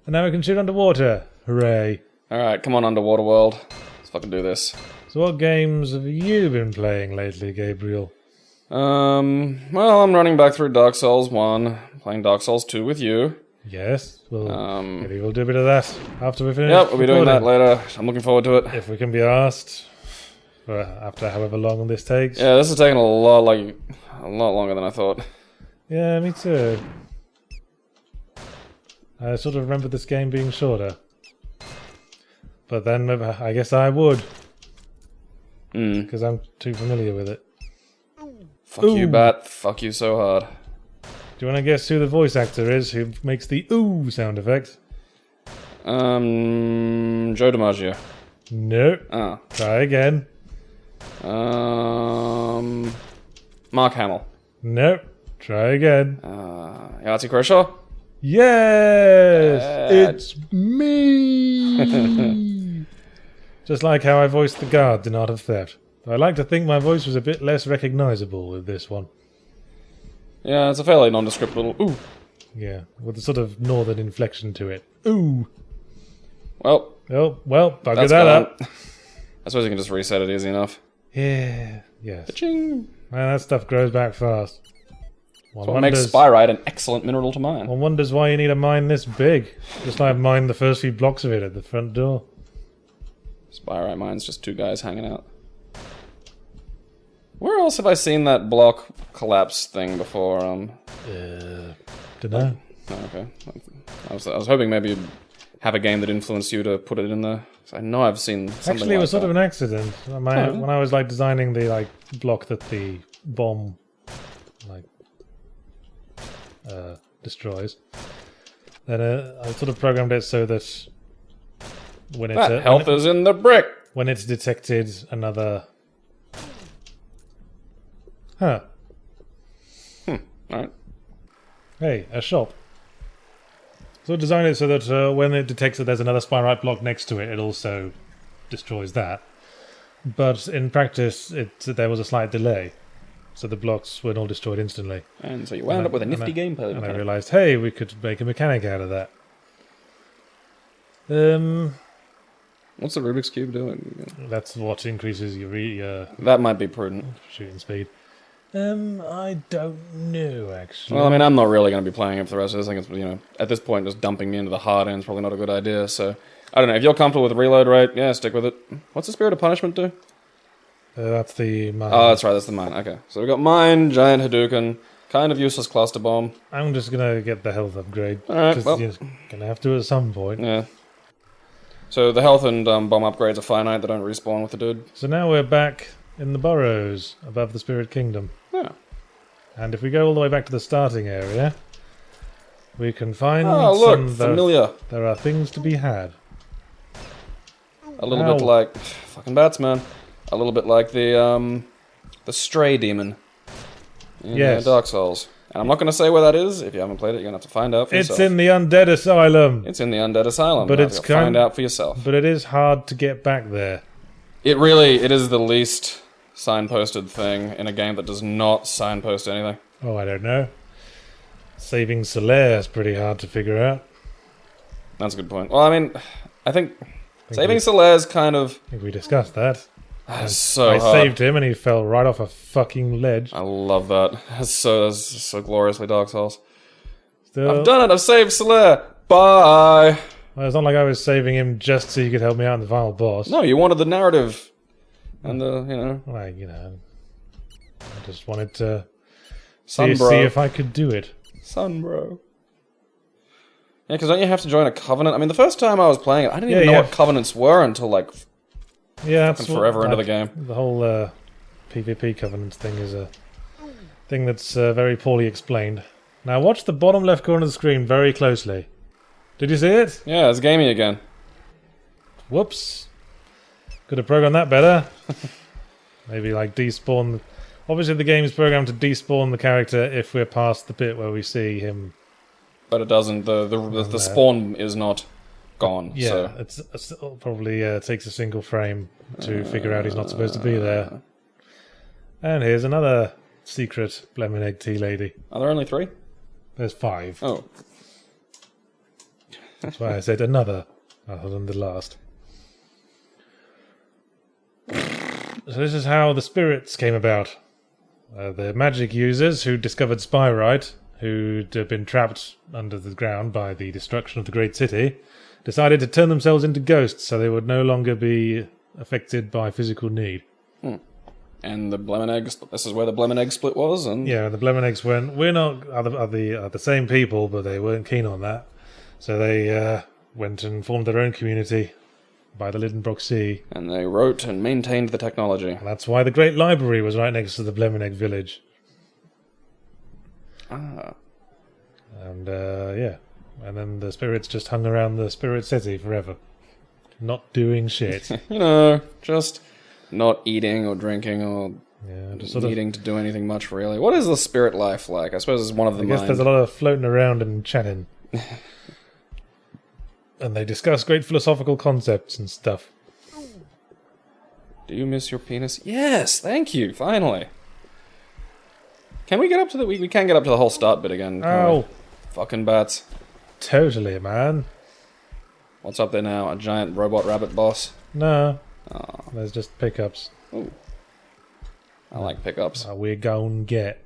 And now we can shoot underwater. Hooray. Alright, come on, Underwater World. Let's fucking do this. So what games have you been playing lately, Gabriel? Well, I'm running back through Dark Souls 1, playing Dark Souls 2 with you. Yes, maybe we'll do a bit of that after we finish. Yep, we'll be doing that later. I'm looking forward to it. If we can be asked, after however long this takes. Yeah, this is taking a lot longer than I thought. Yeah, me too. I sort of remember this game being shorter. But then I guess I would. Because I'm too familiar with it. Fuck you, Bat. Fuck you so hard. Do you want to guess who the voice actor is who makes the ooh sound effect? Joe DiMaggio. No. Oh. Try again. Mark Hamill. No. Try again. Yahtzee Kershaw? Yes! It's me! Just like how I voiced the guard in Art of Theft. I like to think my voice was a bit less recognisable with this one. Yeah, it's a fairly nondescript little ooh. Yeah, with a sort of northern inflection to it. Ooh! Well, bugger that up. I suppose you can just reset it easy enough. Yeah, yes. Ka-ching. Man, that stuff grows back fast. That's what makes spyrite an excellent mineral to mine. One wonders why you need a mine this big. Just like mine the first few blocks of it at the front door. Spyrite mine's just two guys hanging out. Where else have I seen that block collapse thing before? Dunno. Oh, okay. I was hoping maybe you'd have a game that influenced you to put it in there. I know I've seen something. Actually, it was like sort of an accident. When I was like designing the block that the bomb destroys, then I sort of programmed it so that when it health is in the brick. When it's detected another. Huh. Alright. Hey, a shop. So design it so that when it detects that there's another spyrite block next to it, it also destroys that. But in practice, there was a slight delay. So the blocks weren't all destroyed instantly. And so you wound up with a nifty gameplay. And I realised, hey, we could make a mechanic out of that. What's the Rubik's Cube doing? That's what increases your that might be prudent. Shooting speed. I don't know, actually. Well, I mean, I'm not really going to be playing it for the rest of this. I think it's, at this point, just dumping me into the hard end is probably not a good idea. So, I don't know. If you're comfortable with the reload rate, yeah, stick with it. What's the Spirit of Punishment do? That's the mine. Oh, that's right. That's the mine. Okay. So we've got mine, giant Hadouken, kind of useless cluster bomb. I'm just going to get the health upgrade. Alright, because you're going to have to at some point. Yeah. So the health and bomb upgrades are finite. They don't respawn with the dude. So now we're back in the burrows above the Spirit Kingdom. Yeah. And if we go all the way back to the starting area, we can find familiar. There are things to be had. A little bit like fucking bats, man. A little bit like the stray demon in Dark Souls. And I'm not going to say where that is. If you haven't played it, you're going to have to find out for yourself. It's in the Undead Asylum. It's in the Undead Asylum. But it's find out for yourself. But it is hard to get back there. It is the least signposted thing in a game that does not signpost anything. Oh, I don't know. Saving Solaire is pretty hard to figure out. That's a good point. Well, I mean, I think saving Solaire is kind of... I think we discussed that. That's so I hard. saved him and he fell right off a fucking ledge. I love that. That's so gloriously Dark Souls. Still, I've done it. I've saved Solaire. Bye. Well, it's not like I was saving him just so you could help me out in the final boss. No, you wanted the narrative. And I just wanted to see Sunbro. if I could do it. Sunbro. Yeah, because don't you have to join a covenant? I mean, the first time I was playing it, I didn't even know what covenants were until, that's forever into the game. The whole PvP covenants thing is a thing that's very poorly explained. Now watch the bottom left corner of the screen very closely. Did you see it? Yeah, it's gamey again. Whoops. Could have programmed that better. Maybe despawn. Obviously the game is programmed to despawn the character if we're past the bit where we see him. But it doesn't. The spawn is not gone. Yeah, so. it probably takes a single frame to figure out he's not supposed to be there. And here's another secret lemonade tea lady. Are there only 3? There's 5. Oh. That's why I said another, other than the last. So this is how the spirits came about. The magic users who discovered Spyrite, who'd been trapped under the ground by the destruction of the great city, decided to turn themselves into ghosts so they would no longer be affected by physical need. And the Blemen Egg, this is where the Blemen Egg split was? And yeah, the Blemen Eggs went, we're not are the same people, but they weren't keen on that. So they went and formed their own community by the Lidenbrock Sea. And they wrote and maintained the technology. And that's why the Great Library was right next to the Blemen Egg village. Ah. And, yeah. And then the spirits just hung around the Spirit City forever. Not doing shit. You know, just not eating or drinking or just needing to do anything much, really. What is the spirit life like? I suppose it's one of the I guess there's a lot of floating around and chatting. And they discuss great philosophical concepts and stuff. Do you miss your penis? Yes, thank you, finally. Can we get up to the... We can get up to the whole start bit again. Ow. Fucking bats. Totally, man. What's up there now? A giant robot rabbit boss? No. Oh. There's just pickups. Ooh. I like pickups. We're gon' get.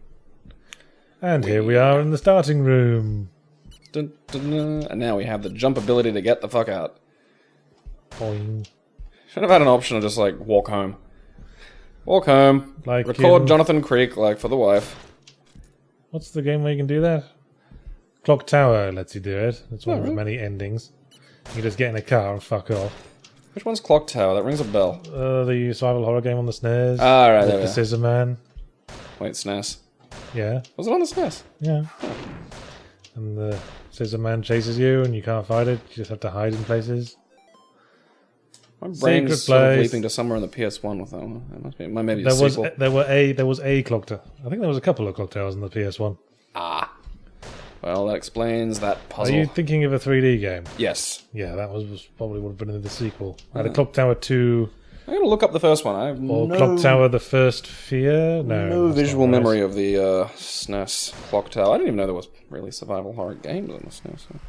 And here we are in the starting room. Dun, dun, dun. And now we have the jump ability to get the fuck out. Boing. Should have had an option of just, like, walk home. Walk home. Like record Jonathan Creek, like, for the wife. What's the game where you can do that? Clock Tower lets you do it. It's one of the many endings. You just get in a car and fuck off. Which one's Clock Tower? That rings a bell. The survival horror game on the SNES. Ah, right, with the Scissor Man. Wait, SNES. Yeah. Was it on the SNES? Yeah. And the Scissor Man chases you and you can't fight it. You just have to hide in places. My brain's sort of leaping to somewhere on the PS1 with that one. It must be, maybe a sequel. There was a Clock Tower. I think there was a couple of Clock Towers on the PS1. Ah. Well, that explains that puzzle. Are you thinking of a 3D game? Yes. Yeah, that was probably would have been in the sequel. I had a Clock Tower 2... I'm going to look up the first one. I have Clock Tower The First Fear? No visual memory of the SNES Clock Tower. I didn't even know there was really survival horror games on the SNES. So.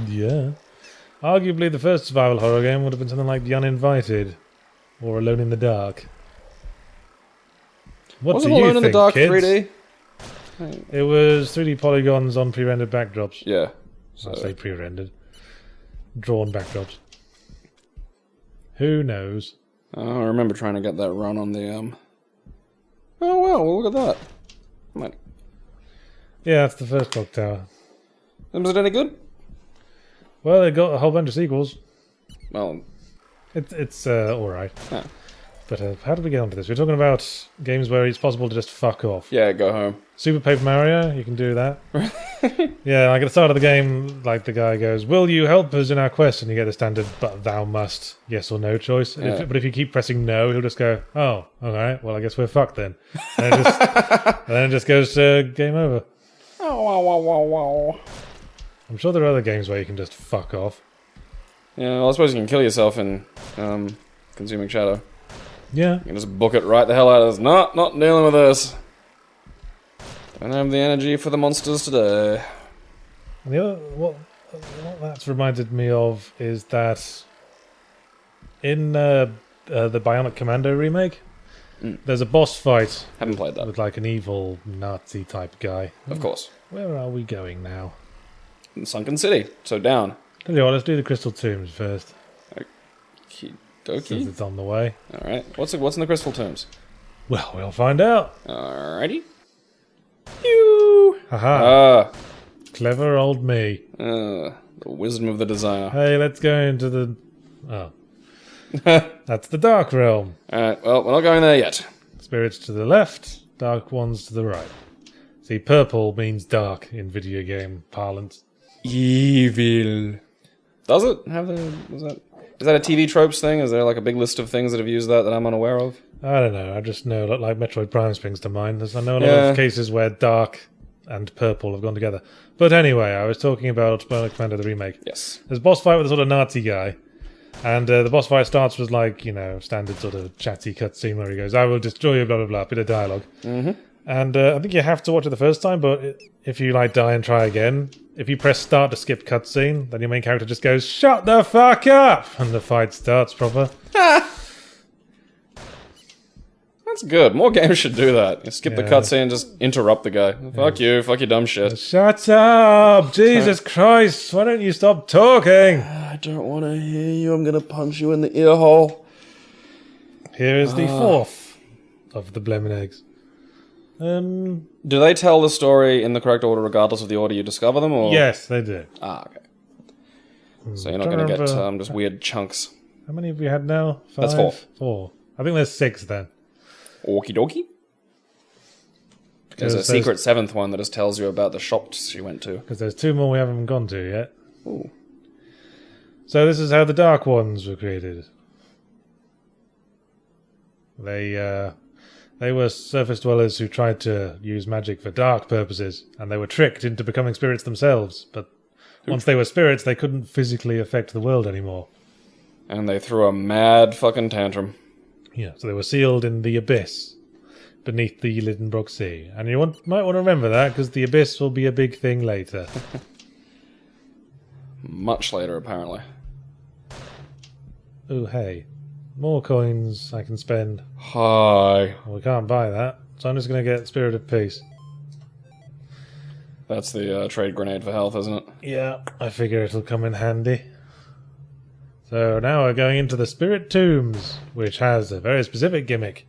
Yeah. Arguably the first survival horror game would have been something like The Uninvited or Alone in the Dark. What Wasn't do you Alone in the think, Dark kids? 3D? It was 3D polygons on pre-rendered backdrops. Yeah. So. I say pre-rendered. Drawn backdrops. Who knows? I remember trying to get that run on the, Oh, well, look at that. Might... Yeah, that's the first Clock Tower. And was it any good? Well, they got a whole bunch of sequels. Well... It's alright. Yeah. But how did we get onto this? We're talking about games where it's possible to just fuck off. Yeah, go home. Super Paper Mario, you can do that. Yeah, like at the start of the game, like the guy goes, "Will you help us in our quest?" And you get the standard "but thou must" yes or no choice. Yeah. But if you keep pressing no, he'll just go, "Oh, alright, well I guess we're fucked then." And, then it just goes to game over. Oh, wow, wow, wow, wow. I'm sure there are other games where you can just fuck off. Yeah, well, I suppose you can kill yourself in Consuming Shadow. Yeah. You can just book it right the hell out of this. No, not dealing with this. Don't have the energy for the monsters today. And the other, what that's reminded me of is that in the Bionic Commando remake, there's a boss fight. Haven't played that. With like an evil Nazi type guy. Of course. Where are we going now? In Sunken City, so down. Tell you what, let's do the Crystal Tombs first. Okie Since dokie. it's on the way. Alright, what's in the Crystal Tombs? Well, we'll find out. Alrighty. Pew! Haha. Clever old me. The wisdom of the designer. Hey, let's go into the... Oh. That's the Dark Realm. Alright, well, we're not going there yet. Spirits to the left, dark ones to the right. See, purple means dark in video game parlance. Evil. Does it have is that a TV tropes thing? Is there like a big list of things that have used that I'm unaware of? I don't know. I just know like Metroid Prime springs to mind. I know a lot of cases where dark and purple have gone together. But anyway, I was talking about Bionic Commando the remake. Yes. There's a boss fight with a sort of Nazi guy. And the boss fight starts with like, standard sort of chatty cutscene where he goes, "I will destroy you, blah, blah, blah," bit of dialogue. Mm-hmm. And I think you have to watch it the first time, but if you like die and try again, if you press start to skip cutscene, then your main character just goes, "Shut the fuck up!" and the fight starts proper. That's good. More games should do that. You skip the cutscene and just interrupt the guy. Fuck you, fuck your dumb shit. Shut up! Jesus Christ, why don't you stop talking? I don't want to hear you. I'm gonna punch you in the ear hole. Here is the fourth of the Blemon eggs. Do they tell the story in the correct order regardless of the order you discover them? Or? Yes, they do. Ah, okay. So you're not going to get just weird chunks. How many have we had now? 5? That's 4. 4. I think there's 6 then. Okie dokie. There's a secret 7th one that just tells you about the shops you went to. Because there's 2 more we haven't gone to yet. Ooh. So this is how the Dark Ones were created. They were surface dwellers who tried to use magic for dark purposes, and they were tricked into becoming spirits themselves, but once they were spirits, they couldn't physically affect the world anymore. And they threw a mad fucking tantrum. Yeah, so they were sealed in the Abyss, beneath the Lidenbrock Sea. And you might want to remember that, because the Abyss will be a big thing later. Much later, apparently. Oh, hey. More coins I can spend. Hi. Well, we can't buy that, so I'm just going to get Spirit of Peace. That's the trade grenade for health, isn't it? Yeah, I figure it'll come in handy. So now we're going into the Spirit Tombs, which has a very specific gimmick.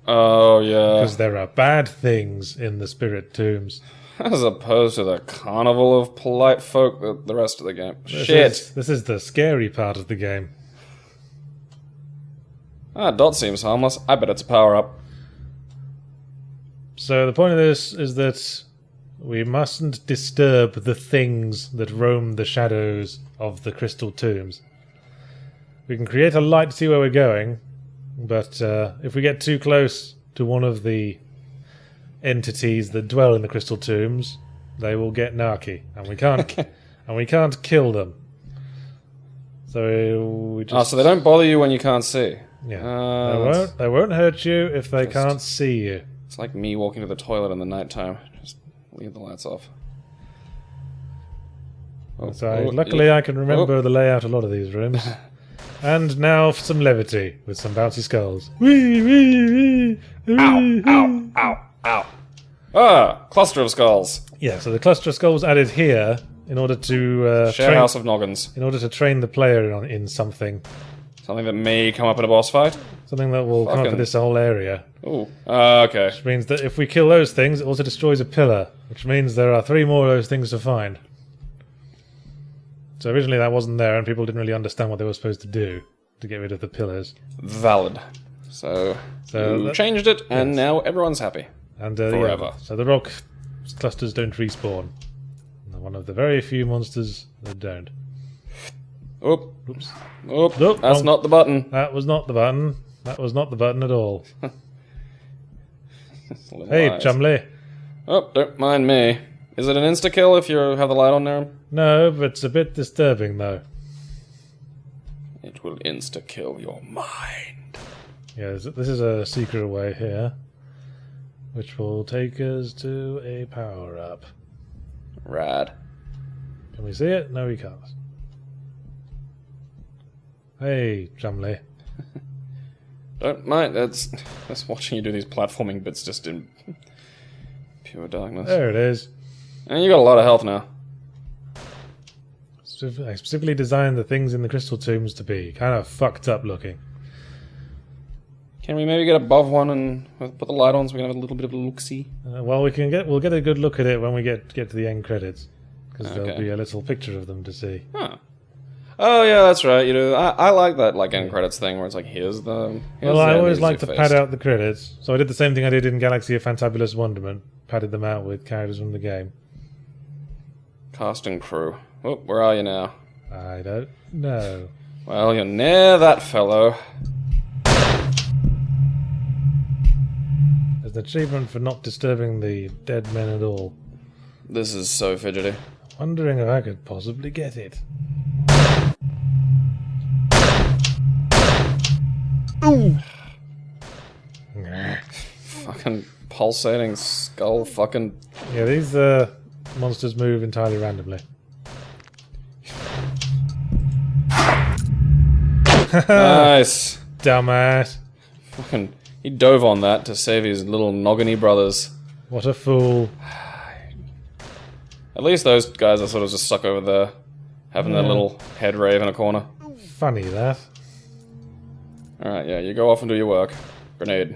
Oh, yeah. Because there are bad things in the Spirit Tombs. As opposed to the carnival of polite folk the rest of the game. This is the scary part of the game. Dot seems harmless. I bet it's a power-up. So the point of this is that we mustn't disturb the things that roam the shadows of the crystal tombs. We can create a light to see where we're going, but if we get too close to one of the entities that dwell in the crystal tombs, they will get narky, and we can't kill them. So we just so they don't bother you when you can't see. Yeah, they won't hurt you if they can't see you. It's like me walking to the toilet in the nighttime. Just leave the lights off. Luckily I can remember the layout of a lot of these rooms. And now for some levity with some bouncy skulls. Wee, wee, wee, ow, ow, ow, ow. Ah, cluster of skulls. Yeah, so the cluster of skulls added here in order to share house of noggins. In order to train the player in something. Something that may come up in a boss fight? Something that will come up in this whole area. Ooh, okay. Which means that if we kill those things, it also destroys a pillar. Which means there are 3 more of those things to find. So originally that wasn't there, and people didn't really understand what they were supposed to do to get rid of the pillars. Valid. So you changed it, and now everyone's happy. And forever. So the rock clusters don't respawn. They're one of the very few monsters that don't. Oop. Oops. Oop. Nope, that's not the button. That was not the button. That was not the button at all. Hey, Chumley. Oh, don't mind me. Is it an insta-kill if you have the light on there? No, but it's a bit disturbing, though. It will insta-kill your mind. Yeah, this is a secret way here, which will take us to a power-up. Rad. Can we see it? No, we can't. Hey, Chumley. Don't mind. That's watching you do these platforming bits just in pure darkness. There it is. And you got a lot of health now. I specifically designed the things in the crystal tombs to be kind of fucked up looking. Can we maybe get above one and put the light on so we can have a little bit of a look-see? Well, we'll get a good look at it when we get to the end credits, because there'll be a little picture of them to see. Huh. Oh yeah, that's right. You know, I like that end credits thing where it's like here's the. I always like to pad out the credits, so I did the same thing I did in Galaxy of Fantabulous Wonderment. Padded them out with characters from the game. Cast and crew. Oh, where are you now? I don't know. Well, you're near that fellow. There's an achievement for not disturbing the dead men at all. This is so fidgety. Wondering if I could possibly get it. Ooh. Fuck. Fucking pulsating skull fucking... Yeah, these monsters move entirely randomly. Nice. Dumbass. Fucking... He dove on that to save his little nogginy brothers. What a fool. At least those guys are sort of just stuck over there, having their little head rave in a corner. Funny, that. Alright, yeah, you go off and do your work. Grenade.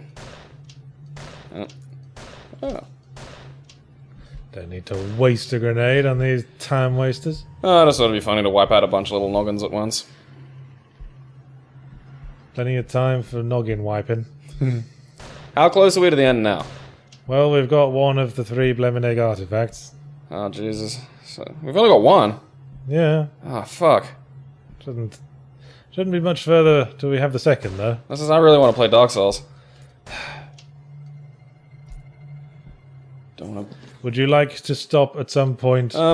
Oh. Don't need to waste a grenade on these time wasters. Oh, just thought it'd be funny to wipe out a bunch of little noggins at once. Plenty of time for noggin wiping. How close are we to the end now? Well, we've got one of the 3 Blemineg artifacts. Oh, Jesus. So, we've only got one. Yeah. Oh, fuck. Shouldn't be much further till we have the second, though. This is... I really want to play Dark Souls. Don't want to... Would you like to stop at some point? No,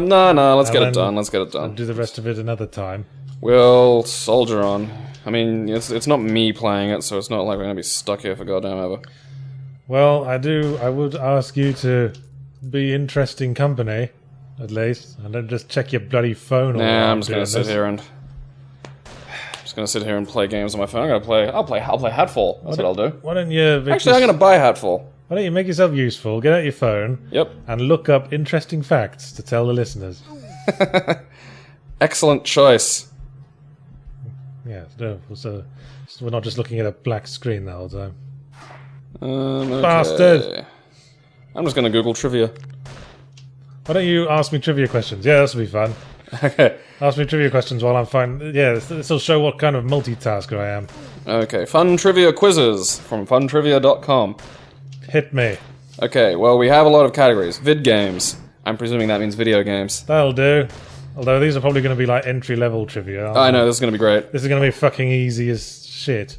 let's get it done. Let's get it done. And do the rest of it another time. We'll soldier on. I mean, it's not me playing it, so it's not like we're gonna be stuck here for goddamn ever. Well, I would ask you to be interesting company, at least, and don't just check your bloody phone. Nah, I'm just gonna sit here and play games on my phone. I'll play Hatfall. That's what I'll do. Why don't you? Actually, I'm gonna buy Hatfall. Why don't you make yourself useful? Get out your phone. Yep. And look up interesting facts to tell the listeners. Excellent choice. Yeah, no, so we're not just looking at a black screen the whole time. Okay. Bastard! I'm just gonna Google trivia. Why don't you ask me trivia questions? Yeah, this will be fun. Okay. Ask me trivia questions while I'm fine. Yeah, this will show what kind of multitasker I am. Okay, fun trivia quizzes from funtrivia.com. Hit me. Okay, well, we have a lot of categories. Vid games. I'm presuming that means video games. That'll do. Although these are probably going to be like entry-level trivia. I know, this is going to be great. This is going to be fucking easy as shit.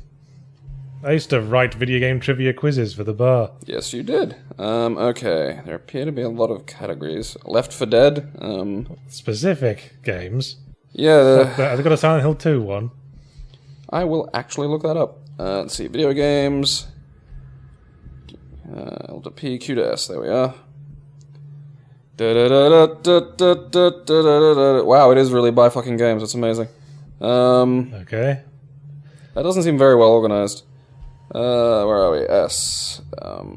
I used to write video game trivia quizzes for the bar. Yes, you did. Okay. There appear to be a lot of categories. Left 4 Dead. Specific games. Yeah. I've got a Silent Hill 2 one. I will actually look that up. Let's see. Video games. L to P, Q to S. There we are. Wow, it is really by fucking games. It's amazing. Okay. That doesn't seem very well organized. Where are we? S.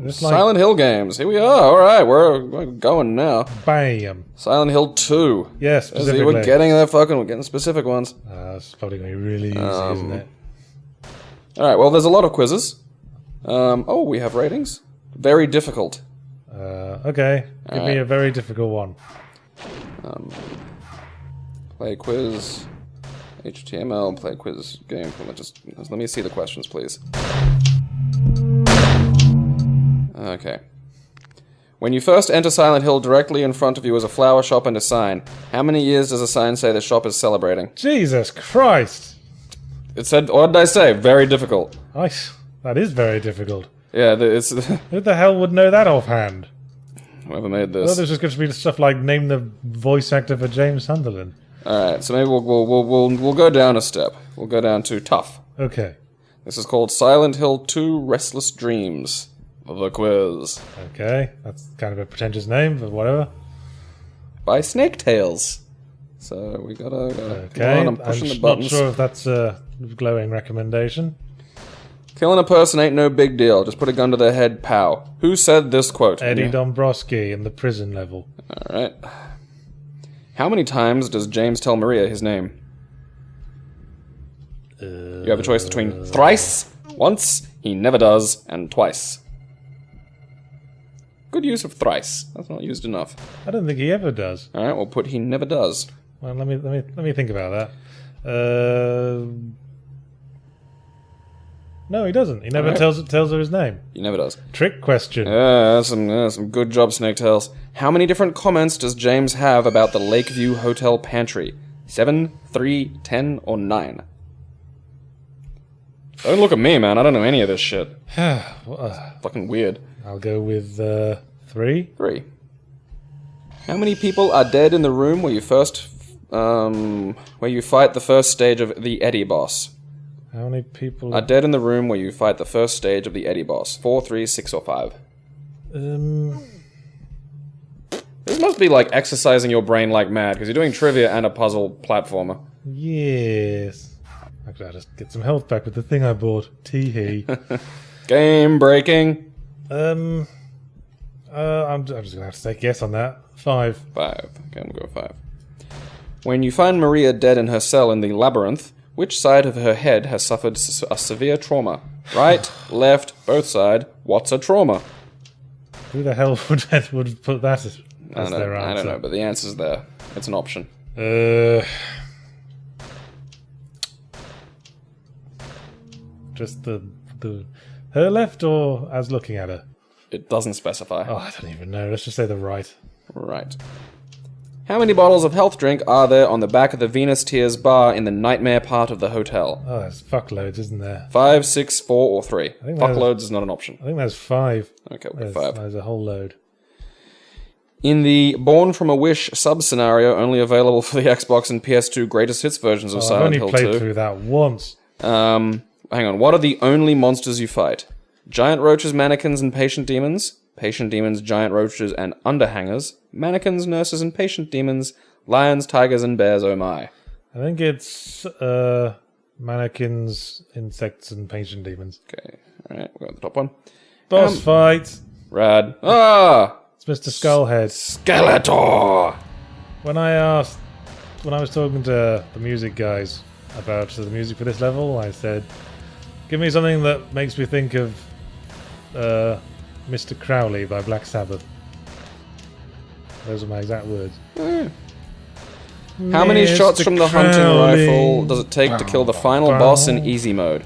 Silent Hill games. Here we are. Alright, we're going now. Bam. Silent Hill 2. Yes, specifically. We're getting specific ones. It's probably going to be really easy, isn't it? Alright, well, there's a lot of quizzes. Oh, we have ratings. Very difficult. Okay. Give me a very difficult one. Play quiz. HTML, play quiz game. Just let me see the questions, please. Okay. When you first enter Silent Hill, directly in front of you is a flower shop and a sign. How many years does a sign say the shop is celebrating? Jesus Christ! It said, what did I say? Very difficult. That is very difficult. Yeah, it's... Who the hell would know that offhand? Whoever made this. Well, there's just going to be stuff like name the voice actor for James Sunderland. Alright, so maybe we'll go down a step. We'll go down to tough. Okay. This is called Silent Hill 2 Restless Dreams. The quiz. Okay, that's kind of a pretentious name, but whatever. By Snake Tales. So we gotta okay, come on, I'm pushing the buttons. Not sure if that's a glowing recommendation. Killing a person ain't no big deal. Just put a gun to their head, pow. Who said this quote? Eddie Dombrowski in the prison level. Alright. How many times does James tell Maria his name? You have a choice between thrice, once, he never does, and twice. Good use of thrice. That's not used enough. I don't think he ever does. Alright, we'll put he never does. Well, let me think about that. No, he doesn't. He never tells her his name. He never does. Trick question. Yeah, some good job, Snake Tales. How many different comments does James have about the Lakeview Hotel pantry? 7, 3, 10, or 9? Don't look at me, man. I don't know any of this shit. Fucking weird. I'll go with 3. 3. How many people are dead in the room where you fight the first stage of the Eddie boss? How many people are dead in the room where you fight the first stage of the Eddie boss? 4, 3, 6, or 5? This must be like exercising your brain like mad, because you're doing trivia and a puzzle platformer. Yes. Actually, I'll just get some health back with the thing I bought. Tee-hee. Game breaking. I'm just gonna have to take a guess on that. 5. 5. Okay, we'll go 5. When you find Maria dead in her cell in the labyrinth, which side of her head has suffered a severe trauma? Right, left, both side. What's a trauma? Who the hell would put that as their answer? I don't know, but the answer's there. It's an option. Just the her left or as looking at her? It doesn't specify. Oh, I don't even know. Let's just say the right. Right. How many bottles of health drink are there on the back of the Venus Tears bar in the nightmare part of the hotel? Oh, there's fuckloads, isn't there? 5, 6, 4, or 3. Fuckloads is not an option. I think there's 5. Okay, we'll go 5. There's a whole load. In the Born from a Wish sub-scenario, only available for the Xbox and PS2 greatest hits versions of Silent Hill 2. I've only played through that once. Hang on, what are the only monsters you fight? Giant roaches, mannequins, and patient demons? Patient demons, giant roaches, and underhangers? Mannequins, nurses, and patient demons? Lions, tigers, and bears, oh my. I think it's mannequins, insects, and patient demons. Okay, alright, we'll go with the top one. Boss fight! Rad. Ah! It's Mr. Skullhead. Skeletor! When I was talking to the music guys about the music for this level, I said, give me something that makes me think of Mr. Crowley by Black Sabbath. Those are my exact words. How many shots from the hunting rifle does it take to kill the final boss in easy mode?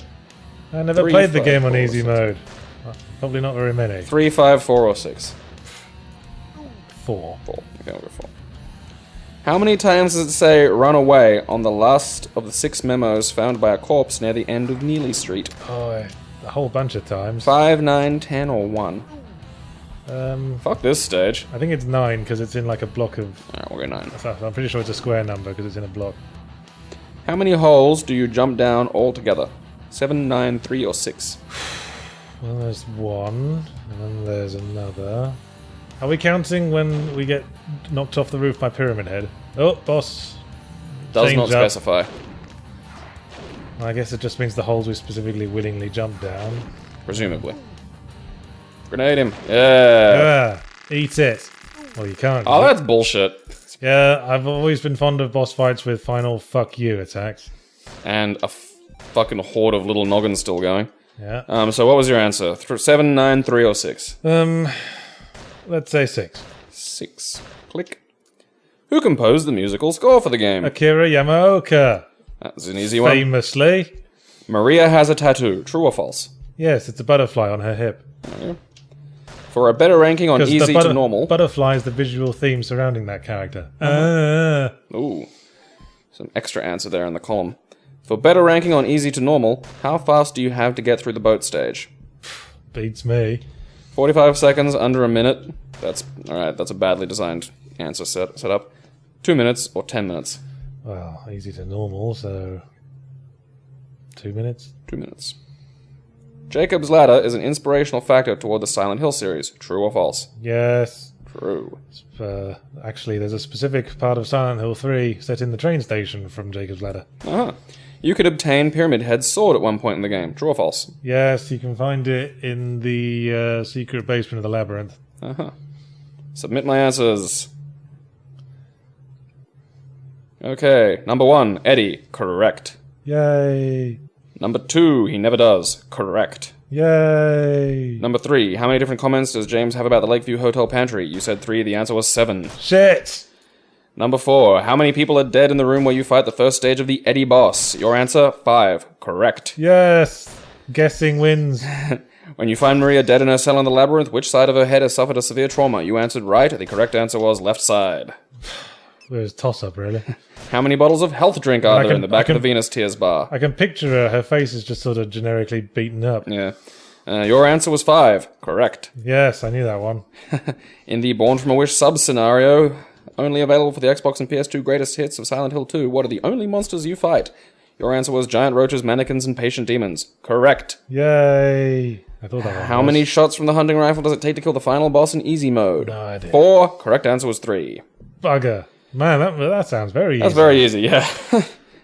I never played the game on easy mode. Probably not very many. 3, 5, 4, or 6? 4. 4. Okay, I'll go 4. How many times does it say run away on the last of the 6 memos found by a corpse near the end of Neely Street? Oh, a whole bunch of times. 5, 9, 10, or 1? Fuck this stage. I think it's 9 because it's in like a block of... Alright, we'll go 9. I'm pretty sure it's a square number because it's in a block. How many holes do you jump down altogether? 7, 9, 3, or 6? Well, there's 1, and then there's another. Are we counting when we get knocked off the roof by Pyramid Head? Oh, boss. Does not specify. I guess it just means the holes we specifically willingly jump down. Presumably. Grenade him. Yeah. Eat it. Well, you can't. Oh, that's bullshit. Yeah, I've always been fond of boss fights with final fuck you attacks. And a fucking horde of little noggins still going. Yeah. So what was your answer? 7, 9, 3, or 6? Let's say 6. 6. Click. Who composed the musical score for the game? Akira Yamaoka. That's an easy one. Famously. Maria has a tattoo. True or false? Yes, it's a butterfly on her hip. Okay. For a better ranking on easy to normal... Butterfly is the visual theme surrounding that character. Ooh. Some extra answer there in the column. For better ranking on easy to normal, how fast do you have to get through the boat stage? Beats me. 45 seconds, under a minute. That's alright, that's a badly designed answer set up. 2 minutes or 10 minutes? Well, easy to normal, so 2 minutes? 2 minutes. Jacob's Ladder is an inspirational factor toward the Silent Hill series. True or false? Yes. True. Actually, there's a specific part of Silent Hill 3 set in the train station from Jacob's Ladder. Uh-huh. You could obtain Pyramid Head's sword at one point in the game. True or false? Yes, you can find it in the secret basement of the labyrinth. Uh-huh. Submit my answers. Okay, number 1, Eddie. Correct. Yay. Number 2, he never does. Correct. Yay. Number 3, how many different comments does James have about the Lakeview Hotel pantry? You said 3, the answer was 7. Shit. Number 4, how many people are dead in the room where you fight the first stage of the Eddie boss? Your answer, 5. Correct. Yes. Guessing wins. When you find Maria dead in her cell in the labyrinth, which side of her head has suffered a severe trauma? You answered right. The correct answer was left side. It was a toss-up, really. How many bottles of health drink are there in the back of the Venus Tears bar? I can picture her. Her face is just sort of generically beaten up. Yeah. Your answer was 5. Correct. Yes, I knew that one. In the Born from a Wish sub-scenario, only available for the Xbox and PS2 greatest hits of Silent Hill 2, what are the only monsters you fight? Your answer was giant roaches, mannequins, and patient demons. Correct. Yay. I thought that one How many shots from the hunting rifle does it take to kill the final boss in easy mode? No idea. 4. Correct answer was 3. Bugger. Man, that sounds very easy. That's very easy, yeah.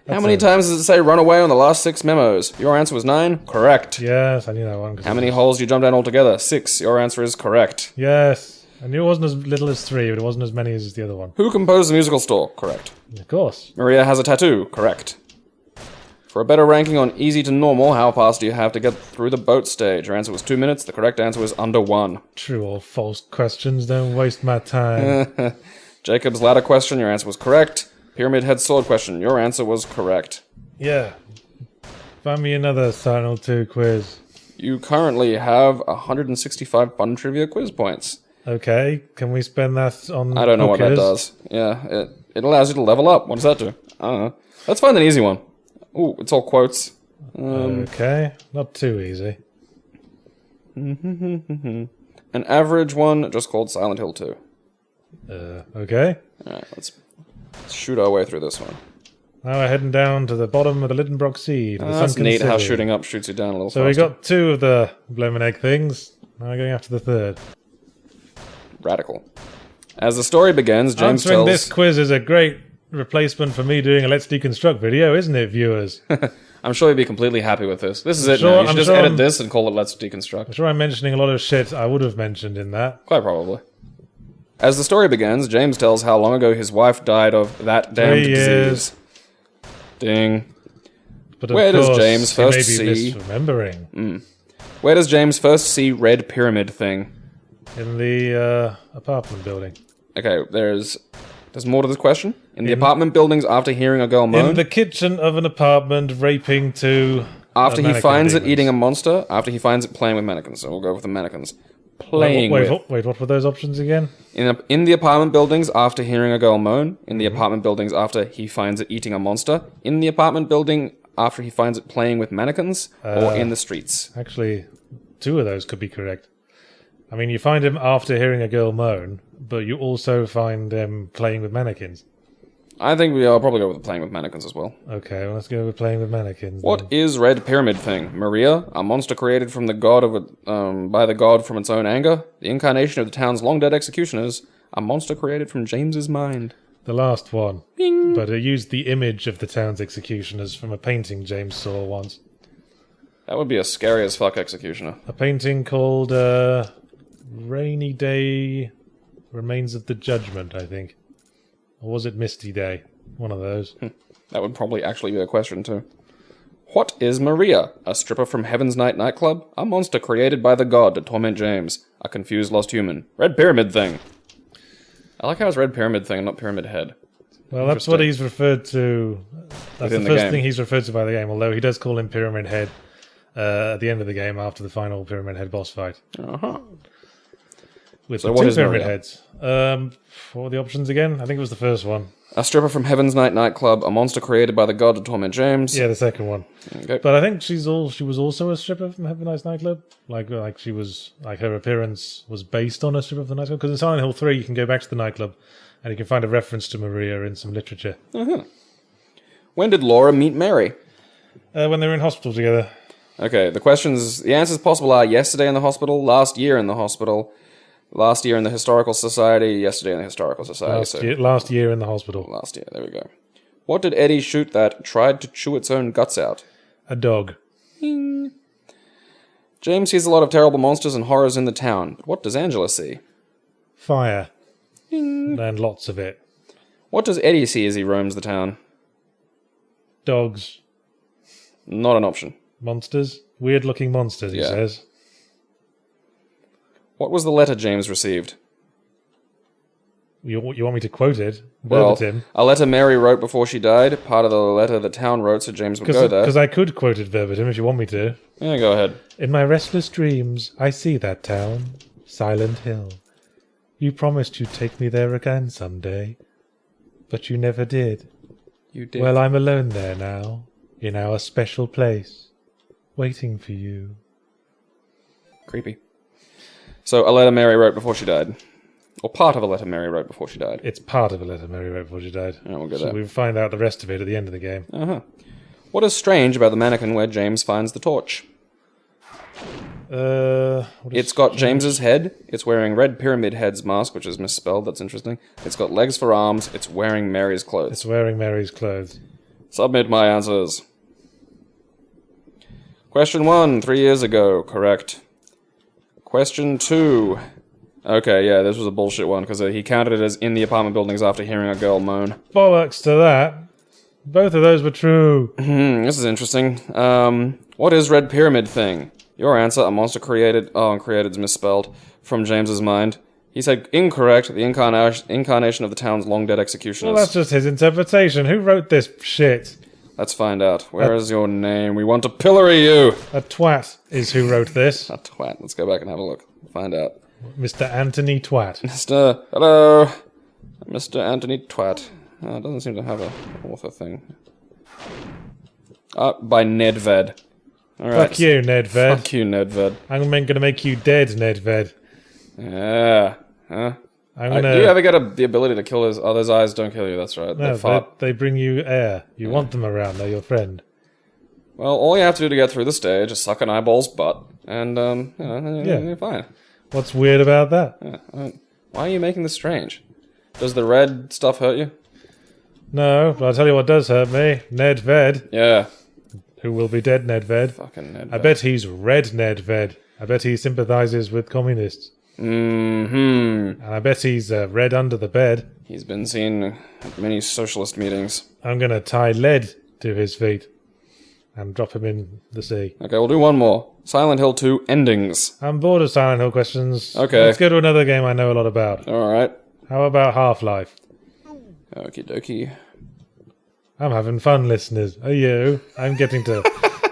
How many times does it say run away on the last 6 memos? Your answer was 9. Correct. Yes, I knew that one. How many holes do you jump down altogether? 6. Your answer is correct. Yes. I knew it wasn't as little as 3, but it wasn't as many as the other one. Who composed the musical score? Correct. Of course. Maria has a tattoo. Correct. For a better ranking on easy to normal, how fast do you have to get through the boat stage? Your answer was 2 minutes. The correct answer was under 1. True or false questions. Don't waste my time. Jacob's ladder question. Your answer was correct. Pyramid head sword question. Your answer was correct. Yeah. Find me another Silent Hill 2 quiz. You currently have 165 fun trivia quiz points. Okay. Can we spend that on I don't know what that hookers? does. Yeah, it allows you to level up. What does that do? I don't know. Let's find an easy one. Ooh, it's all quotes. Okay. Not too easy. An average one just called Silent Hill 2. Okay. Alright, let's shoot our way through this one. Now we're heading down to the bottom of the Lidenbrock Sea. To the That's Sunken neat how City. shooting up shoots you down a little So faster. we got 2 of the Blooming Egg things. Now we're going after the 3rd. Radical. As the story begins, James Answering tells... this quiz is a great replacement for me doing a Let's Deconstruct video, isn't it, viewers? I'm sure you'll be completely happy with this. This is it sure- now. You should I'm just sure edit I'm- this and call it Let's Deconstruct. I'm sure I'm mentioning a lot of shit I would have mentioned in that. Quite probably. As the story begins, James tells how long ago his wife died of that damned 3 years. disease. Ding. But of Where does course, James you first may be see- misremembering. Where does James first see Red Pyramid thing? In the apartment building. Okay, there's more to this question. In the apartment buildings after hearing a girl moan. In the kitchen of an apartment, raping 2 After he mannequin finds it demons. eating a monster. After he finds it playing with mannequins. So we'll go with the mannequins. Playing with. Wait, what were those options again? In the apartment buildings after hearing a girl moan. In the apartment buildings after he finds it eating a monster. In the apartment building after he finds it playing with mannequins. Or in the streets. Actually, 2 of those could be correct. I mean, you find him after hearing a girl moan, but you also find him playing with mannequins. I think we'll probably go with playing with mannequins as well. Okay, well, let's go with playing with mannequins. What is Red Pyramid thing? Maria, a monster created from the god by the god from its own anger. The incarnation of the town's long-dead executioners. A monster created from James's mind. The last one. Bing. But it used the image of the town's executioners from a painting James saw once. That would be a scary as fuck executioner. A painting called Rainy Day Remains of the Judgment, I think. Or was it Misty Day? One of those. That would probably actually be a question too. What is Maria? A stripper from Heaven's Night nightclub? A monster created by the god to torment James? A confused lost human? Red Pyramid thing? I like how it's Red Pyramid thing and not Pyramid Head. Well, that's what he's referred to. That's Within the the first game. thing he's referred to by the game, although he does call him Pyramid Head at the end of the game after the final Pyramid Head boss fight. Uh-huh. With So the what 2 is Pyramid Maria? Heads. What were the options again? I think it was the first one. A stripper from Heaven's Night nightclub, a monster created by the god to torment James. Yeah, the second one. Okay. But I think she was also a stripper from Heaven Nice Nightclub. Like she was, like her appearance was based on a stripper from the nightclub. Because in Silent Hill 3, you can go back to the nightclub and you can find a reference to Maria in some literature. When did Laura meet Mary? When they were in hospital together. Okay, the answers possible are yesterday in the hospital, last year in the hospital, last year in the Historical Society, yesterday in the Historical Society. Last year in the hospital. Last year, there we go. What did Eddie shoot that tried to chew its own guts out? A dog. Ding. James sees a lot of terrible monsters and horrors in the town. But what does Angela see? Fire. Ding. And lots of it. What does Eddie see as he roams the town? Dogs. Not an option. Monsters. Weird looking monsters, he Yeah. says. What was the letter James received? You want me to quote it? Well, Verbatim? a letter Mary wrote before she died. Part of the letter the town wrote so James would go there. Because I could quote it verbatim if you want me to. Yeah, go ahead. In my restless dreams, I see that town, Silent Hill. You promised you'd take me there again someday, but you never did. You did. Well, I'm alone there now, in our special place, waiting for you. Creepy. So, a letter Mary wrote before she died. Or part of a letter Mary wrote before she died. It's part of a letter Mary wrote before she died. Yeah, we'll go So there. we'll find out the rest of it at the end of the game. Uh-huh. What is strange about the mannequin where James finds the torch? It's got James's head. It's wearing Red Pyramid Head's mask, which is misspelled. That's interesting. It's got legs for arms. It's wearing Mary's clothes. It's wearing Mary's clothes. Submit my answers. Question 1, 3 years ago. Correct. Question 2. Okay, yeah, this was a bullshit one, because he counted it as in the apartment buildings after hearing a girl moan. Bollocks to that. Both of those were true. This is interesting. What is Red Pyramid thing? Your answer, a monster created... Oh, and created's misspelled. From James's mind. He said incorrect, the incarnation of the town's long-dead executioners. Well, that's just his interpretation. Who wrote this shit? Let's find out. Where is your name? We want to pillory you! A twat is who wrote this. A twat. Let's go back and have a look. Find out. Mr. Anthony Twat. Mr. Hello! Mr. Anthony Twat. Oh, it doesn't seem to have an author thing. By Nedved. Alright. Fuck you, Nedved. Fuck you, Nedved. I'm gonna make you dead, Nedved. Yeah. Huh? I'm gonna... Do you ever get the ability to kill his... Oh, those eyes don't kill you, that's right. No, they bring you air. You want them around, they're your friend. Well, all you have to do to get through the stage is suck an eyeball's butt, and, you're fine. What's weird about that? Yeah, why are you making this strange? Does the red stuff hurt you? No, but I'll tell you what does hurt me. Nedved. Yeah. Who will be dead, Nedved. Fucking Nedved. I bet he's red Nedved. I bet he sympathizes with communists. Mm-hmm. And I bet he's red under the bed. He's been seen at many socialist meetings. I'm gonna tie lead to his feet and drop him in the sea. Okay, we'll do one more. Silent Hill 2 endings. I'm bored of Silent Hill questions. Okay. Let's go to another game I know a lot about. Alright. How about Half-Life? Okie dokie. I'm having fun, listeners. Are you? I'm getting to...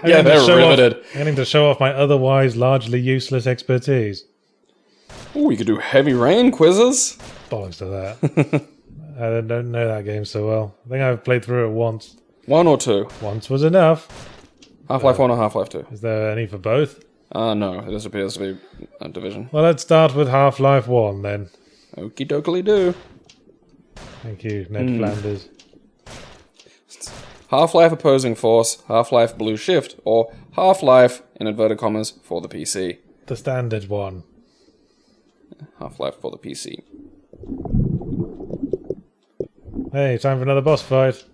Yeah, they're riveted. I'm getting to show off my otherwise largely useless expertise. Ooh, we could do Heavy Rain quizzes. Bollocks to that. I don't know that game so well. I think I've played through it once. 1 or 2? Once was enough. Half-Life 1 or Half-Life 2? Is there any for both? No. This appears to be a division. Well, let's start with Half-Life 1, then. Okie dokie do. Thank you, Ned Flanders. Half-Life Opposing Force, Half-Life Blue Shift, or Half-Life, in inverted commas, for the PC. The standard one. Half-Life for the PC. Hey, time for another boss fight.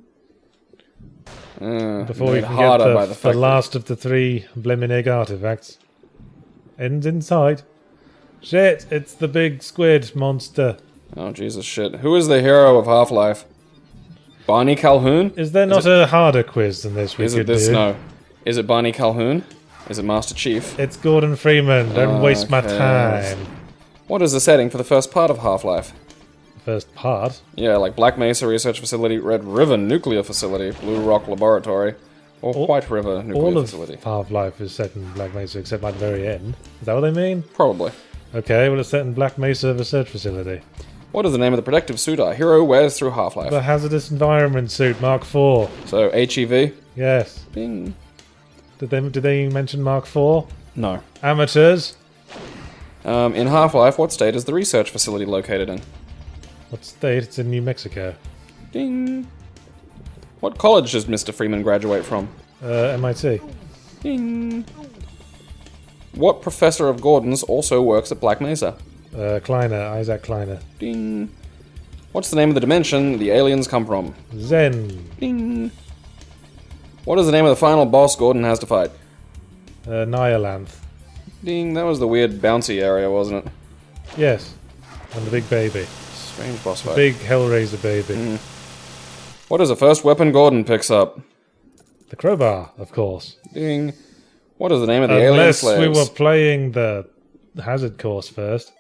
Before we harder get by the last of the 3 Bleminig artifacts. Ends in sight. Shit, it's the big squid monster. Oh, Jesus, shit. Who is the hero of Half-Life? Barney Calhoun? Is there not a harder quiz than this we Is could it this? do? No. Is it Barney Calhoun? Is it Master Chief? It's Gordon Freeman. Don't waste my time. What is the setting for the first part of Half-Life? First part? Yeah, like Black Mesa Research Facility, Red River Nuclear Facility, Blue Rock Laboratory, or White River Nuclear Facility. All of Half-Life is set in Black Mesa except by the very end. Is that what they mean? Probably. Okay, well it's set in Black Mesa Research Facility. What is the name of the protective suit our hero wears through Half-Life? The Hazardous Environment Suit, Mark IV. So, HEV? Yes. Bing. Did they mention Mark IV? No. Amateurs? In Half-Life, what state is the research facility located in? What state? It's in New Mexico. Ding. What college does Mr. Freeman graduate from? MIT. Ding. What professor of Gordon's also works at Black Mesa? Kleiner, Isaac Kleiner. Ding. What's the name of the dimension the aliens come from? Zen. Ding. What is the name of the final boss Gordon has to fight? Nyalanth. Ding, that was the weird bouncy area, wasn't it? Yes. And the big baby. Strange boss fight. Big Hellraiser baby. What is the first weapon Gordon picks up? The crowbar, of course. Ding. What is the name of the alien slaves? Unless we were playing the hazard course first.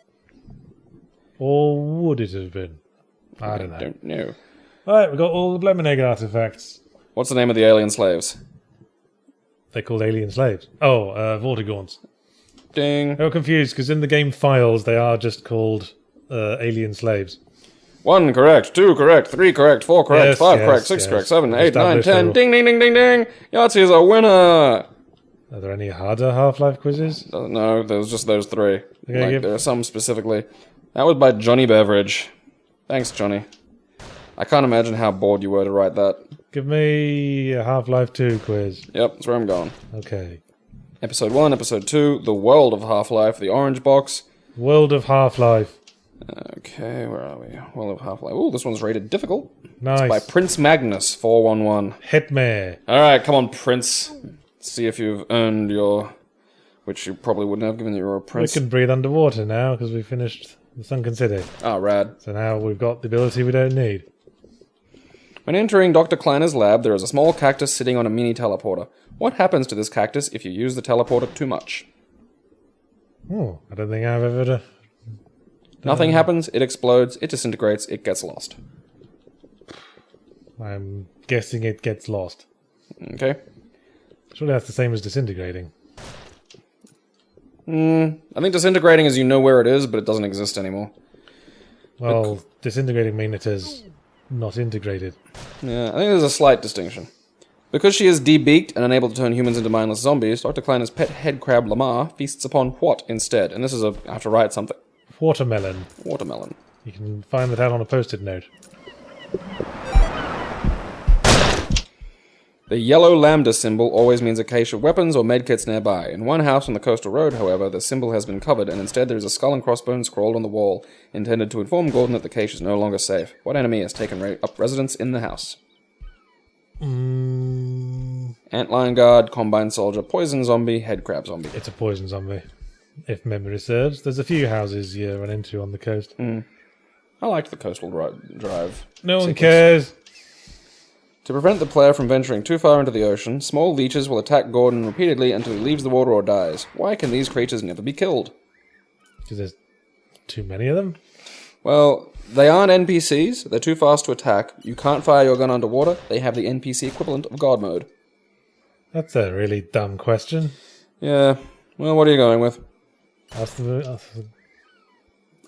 Or would it have been? I don't know. Alright, we've got all the Blemenegg artifacts. What's the name of the alien slaves? They're called alien slaves. Oh, Vortigauns. Ding. They were confused because in the game files they are just called alien slaves. 1 correct, 2 correct, 3 correct, 4 correct, Yes, 5 yes, correct, 6 yes. correct, 7, 8, 9, Established 10. the Ding, ding, ding, ding, ding. Yahtzee is a winner. Are there any harder Half-Life quizzes? No, there's just those 3. Okay, There are some specifically. That was by Johnny Beveridge. Thanks, Johnny. I can't imagine how bored you were to write that. Give me a Half-Life 2 quiz. Yep, that's where I'm going. Okay. Episode 1, Episode 2, The World of Half-Life, the orange box. World of Half-Life. Okay, where are we? World of Half-Life. Ooh, this one's rated difficult. Nice. It's by Prince Magnus 411. Hit me. Alright, come on, Prince. See if you've earned your... Which you probably wouldn't have given you a prince. We can breathe underwater now because we finished the Sunken City. Oh, rad. So now we've got the ability we don't need. When entering Dr. Kleiner's lab, there is a small cactus sitting on a mini teleporter. What happens to this cactus if you use the teleporter too much? Oh, I don't think I've ever... Nothing happens, it explodes, it disintegrates, it gets lost. I'm guessing it gets lost. Okay. Surely that's the same as disintegrating. I think disintegrating is you know where it is, but it doesn't exist anymore. Well, disintegrating means it is not integrated. Yeah, I think there's a slight distinction. Because she is debeaked and unable to turn humans into mindless zombies, Dr. Kleiner's pet head crab Lamar feasts upon what instead? And this is I have to write something. Watermelon. Watermelon. You can find that out on a post-it note. The yellow lambda symbol always means a cache of weapons or medkits nearby. In one house on the coastal road, however, the symbol has been covered, and instead there is a skull and crossbones scrawled on the wall, intended to inform Gordon that the cache is no longer safe. What enemy has taken up residence in the house? Antlion guard, combine soldier, poison zombie, head crab zombie. It's a poison zombie, if memory serves. There's a few houses you run into on the coast. I liked the coastal drive. No one cares. To prevent the player from venturing too far into the ocean, small leeches will attack Gordon repeatedly until he leaves the water or dies. Why can these creatures never be killed? Because there's too many of them? Well, they aren't NPCs. They're too fast to attack. You can't fire your gun underwater. They have the NPC equivalent of God mode. That's a really dumb question. Yeah. Well, what are you going with?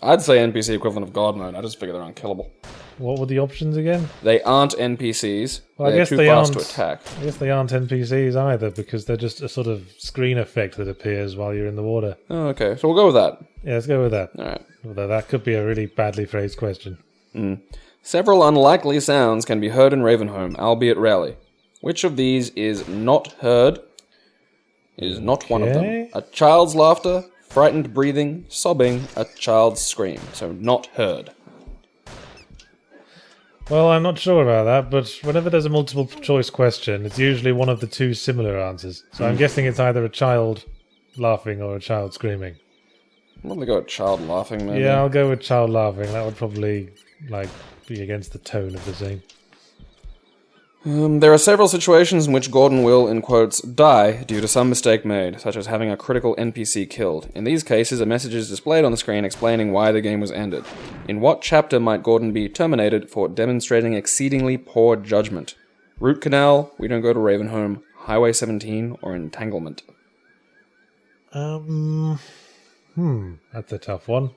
I'd say NPC equivalent of God mode. I just figure they're unkillable. What were the options again? They aren't NPCs. Well, they're too fast to attack. I guess they aren't NPCs either, because they're just a sort of screen effect that appears while you're in the water. Oh, okay. So we'll go with that. Yeah, let's go with that. All right. Although that could be a really badly phrased question. Several unlikely sounds can be heard in Ravenholm, albeit rarely. Which of these is not heard? Is not one of them. A child's laughter, frightened breathing, sobbing, a child's scream. So not heard. Well, I'm not sure about that, but whenever there's a multiple choice question, it's usually one of the two similar answers. So I'm guessing it's either a child laughing or a child screaming. I'm gonna go with child laughing, maybe. Yeah, I'll go with child laughing. That would probably be against the tone of the scene. There are several situations in which Gordon will, in quotes, die due to some mistake made, such as having a critical NPC killed. In these cases, a message is displayed on the screen explaining why the game was ended. In what chapter might Gordon be terminated for demonstrating exceedingly poor judgment? Root Canal, We Don't Go to Ravenholm, Highway 17, or Entanglement? That's a tough one.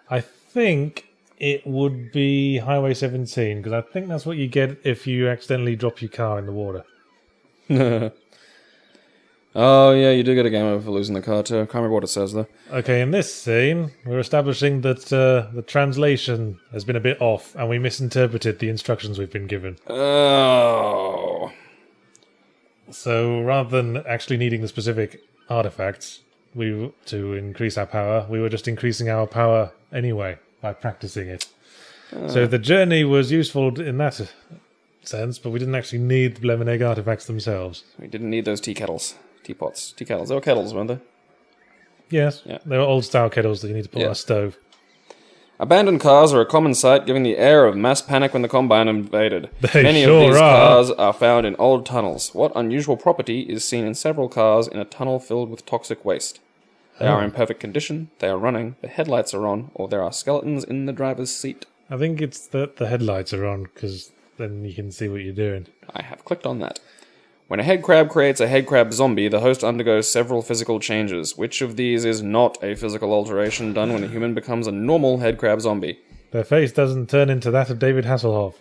I think it would be Highway 17, because I think that's what you get if you accidentally drop your car in the water. Oh, yeah, you do get a game over for losing the car, too. I can't remember what it says, though. Okay, in this scene, we're establishing that the translation has been a bit off, and we misinterpreted the instructions we've been given. Oh. So, rather than actually needing the specific artifacts to increase our power, we were just increasing our power anyway by practicing it. So the journey was useful in that sense, but we didn't actually need the Lemon Egg artifacts themselves. We didn't need those tea kettles. Teapots. Tea kettles. They were kettles, weren't they? Yes. Yeah. They were old-style kettles that you need to put on a stove. Abandoned cars are a common sight, giving the air of mass panic when the Combine invaded. Many of these cars are found in old tunnels. What unusual property is seen in several cars in a tunnel filled with toxic waste? They are in perfect condition, they are running, the headlights are on, or there are skeletons in the driver's seat. I think it's that the headlights are on, because then you can see what you're doing. I have clicked on that. When a head crab creates a head crab zombie, the host undergoes several physical changes. Which of these is not a physical alteration done when a human becomes a normal head crab zombie? Their face doesn't turn into that of David Hasselhoff.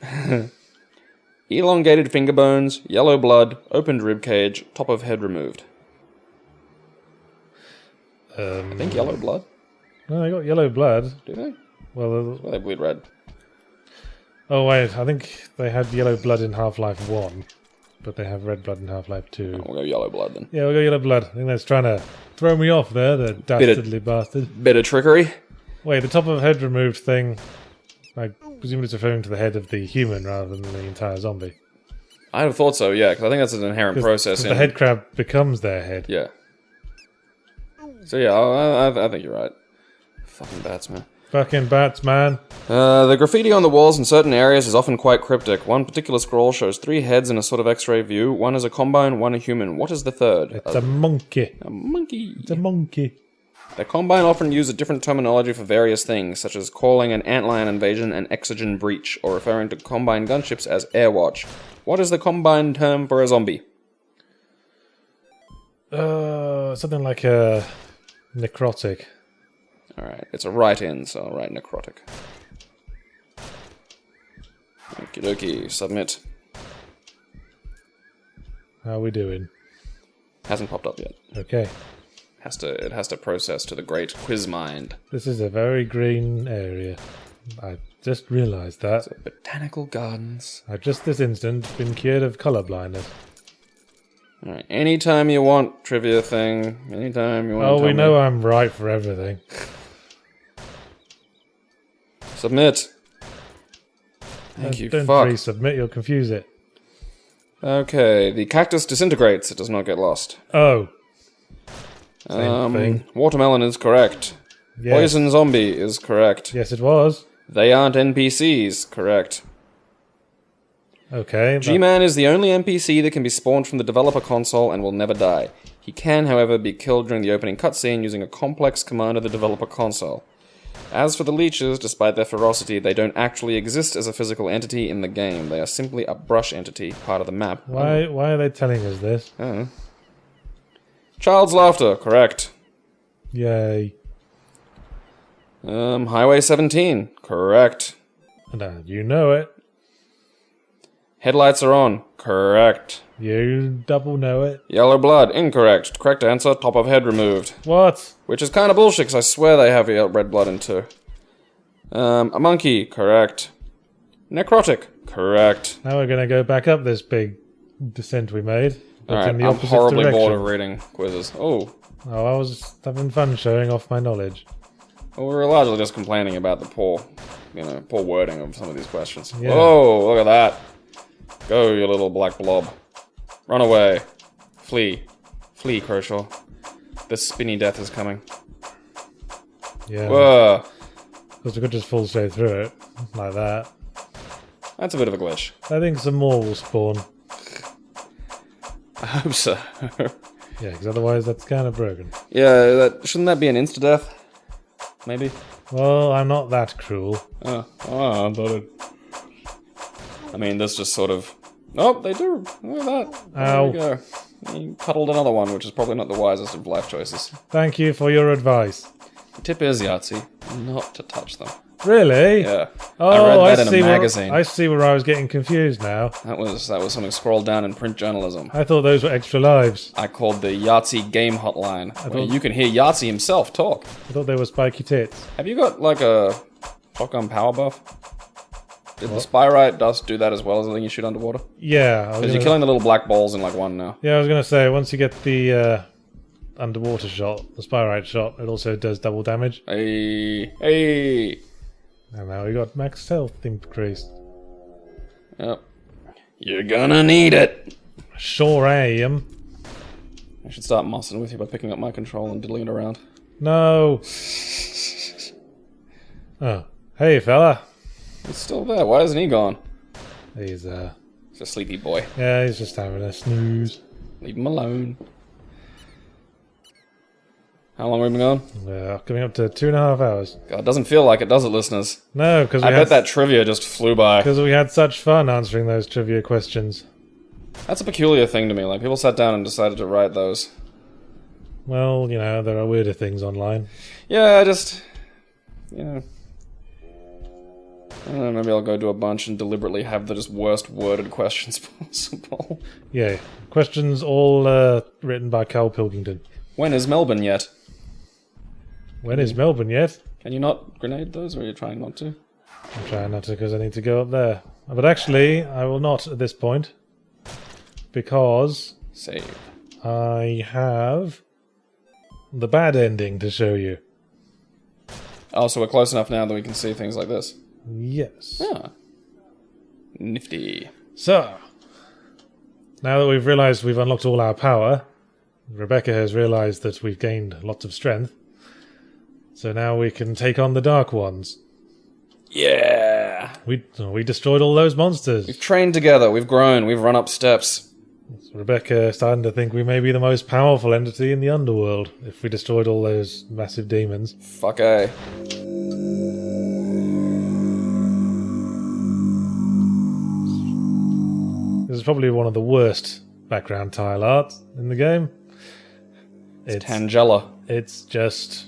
Elongated finger bones, yellow blood, opened rib cage, top of head removed. I think yellow blood. No, they got yellow blood. Do they? Well, they bleed red. Oh, wait, I think they had yellow blood in Half-Life 1. but they have red blood in Half-Life 2. We'll go yellow blood then. Yeah, we'll go yellow blood. I think that's trying to throw me off there, the dastardly bastard. Bit of trickery. Wait, the top of head removed thing, I presume it's referring to the head of the human rather than the entire zombie. I'd have thought so, yeah, because I think that's an inherent process. The head crab becomes their head. Yeah. So yeah, I think you're right. Fucking bats, man. Fucking bats, man. The graffiti on the walls in certain areas is often quite cryptic. One particular scroll shows 3 heads in a sort of X-ray view. One is a combine, one a human. What is the third? It's a monkey. A monkey. It's a monkey. The combine often use a different terminology for various things, such as calling an antlion invasion an exogen breach, or referring to combine gunships as airwatch. What is the combine term for a zombie? Something like a necrotic. Alright, it's a write-in, so I'll write necrotic. Okie dokie, submit. How are we doing? Hasn't popped up yet. Okay. It has to process to the great quiz mind. This is a very green area. I just realised that. So, botanical gardens. I've just this instant been cured of colour blindness. Alright, anytime you want, trivia thing. Anytime you want. Oh, we know I'm right for everything. Submit. Thank you, Don't fuck. resubmit, you'll confuse it. Okay, the cactus disintegrates. It does not get lost. Oh. Same thing. Watermelon is correct. Yes. Poison zombie is correct. Yes, it was. They aren't NPCs, correct. Okay. G-Man is the only NPC that can be spawned from the developer console and will never die. He can, however, be killed during the opening cutscene using a complex command of the developer console. As for the leeches, despite their ferocity, they don't actually exist as a physical entity in the game. They are simply a brush entity, part of the map. Why are they telling us this? I don't know. Child's laughter, correct. Yay. Highway 17, correct. You know it. Headlights are on, correct. You double know it. Yellow blood, incorrect. Correct answer, top of head removed. What? Which is kind of bullshit, because I swear they have red blood in 2. A monkey, correct. Necrotic, correct. Now we're going to go back up this big descent we made. Alright, in the I'm opposite horribly direction. bored of reading quizzes. Oh, I was having fun showing off my knowledge. well, we were largely just complaining about the poor wording of some of these questions. Yeah. Whoa, look at that. Go, you little black blob. Run away. Flee. Flee, Kershaw. The spinny death is coming. Yeah. Whoa. Because we could just fall straight through it. Like that. That's a bit of a glitch. I think some more will spawn. I hope so. Yeah, because otherwise that's kind of broken. Yeah, shouldn't that be an insta-death? Maybe? Well, I'm not that cruel. I thought it... I mean, this just sort of... Oh, they do. Look at that. Ow. There we go. He cuddled another one, which is probably not the wisest of life choices. Thank you for your advice. The tip is, Yahtzee, not to touch them. Really? Yeah. Oh, I read that in a magazine. I see where I was getting confused now. That was something scrolled down in print journalism. I thought those were extra lives. I called the Yahtzee game hotline, where you can hear Yahtzee himself talk. I thought they were spiky tits. Have you got, like, a shotgun power buff? Did the Spyrite dust do that as well as the thing you shoot underwater? Yeah. Because you're killing the little black balls in, like, one now. Yeah, I was going to say, once you get the underwater shot, the Spyrite shot, it also does double damage. Hey! And now we got max health increased. Yep. You're gonna need it! Sure am. I should start mossing with you by picking up my control and diddling it around. No. Oh. Hey, fella. He's still there. Why isn't he gone? He's a sleepy boy. Yeah, he's just having a snooze. Leave him alone. How long have we been going? Coming up to 2.5 hours. God, it doesn't feel like it, does it, listeners? No, because I bet that trivia just flew by. Because we had such fun answering those trivia questions. That's a peculiar thing to me. Like, people sat down and decided to write those. Well, you know, there are weirder things online. Yeah, I just... You know... I don't know, maybe I'll go do a bunch and deliberately have the just worst worded questions possible. Yeah, questions all written by Carl Pilkington. When is Melbourne yet? When is Melbourne yet? Can you not grenade those, or are you trying not to? I'm trying not to because I need to go up there. But actually, I will not at this point. because Save. I have the bad ending to show you. Oh, so we're close enough now that we can see things like this. Yes. Yeah. Nifty. So, now that we've realised we've unlocked all our power, Rebecca has realised that we've gained lots of strength. So now we can take on the Dark Ones. Yeah! We destroyed all those monsters. We've trained together, we've grown, we've run up steps. Rebecca is starting to think we may be the most powerful entity in the underworld if we destroyed all those massive demons. Fuck eh. This is probably one of the worst background tile art in the game. It's Tangella. It's just...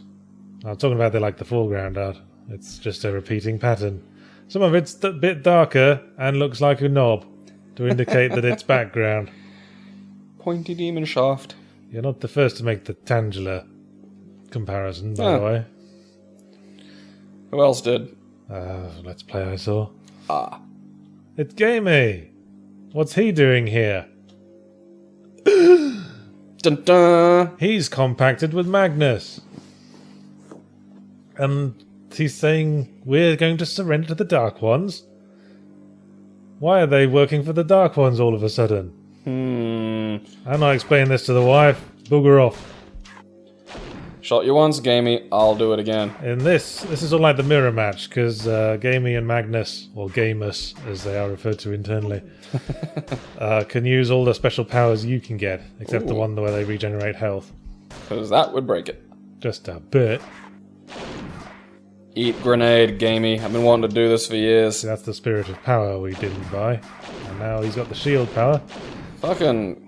I'm talking about the foreground art. It's just a repeating pattern. Some of it's a bit darker and looks like a knob to indicate that it's background. Pointy demon shaft. You're not the first to make the Tangela comparison, by the way. Who else did? Let's Play I saw. Ah. It's Gamey! What's he doing here? Dun dun! He's compacted with Magnus. And he's saying we're going to surrender to the Dark Ones? Why are they working for the Dark Ones all of a sudden? I'm not explaining this to the wife. Booger off. Shot you once, Gamey. I'll do it again. In this is all like the mirror match, because Gamey and Magnus, or Gamus as they are referred to internally, can use all the special powers you can get, except the one where they regenerate health. Because that would break it. Just a bit. Eat grenade, Gamey. I've been wanting to do this for years. That's the spirit of power we didn't buy. And now he's got the shield power. Fucking...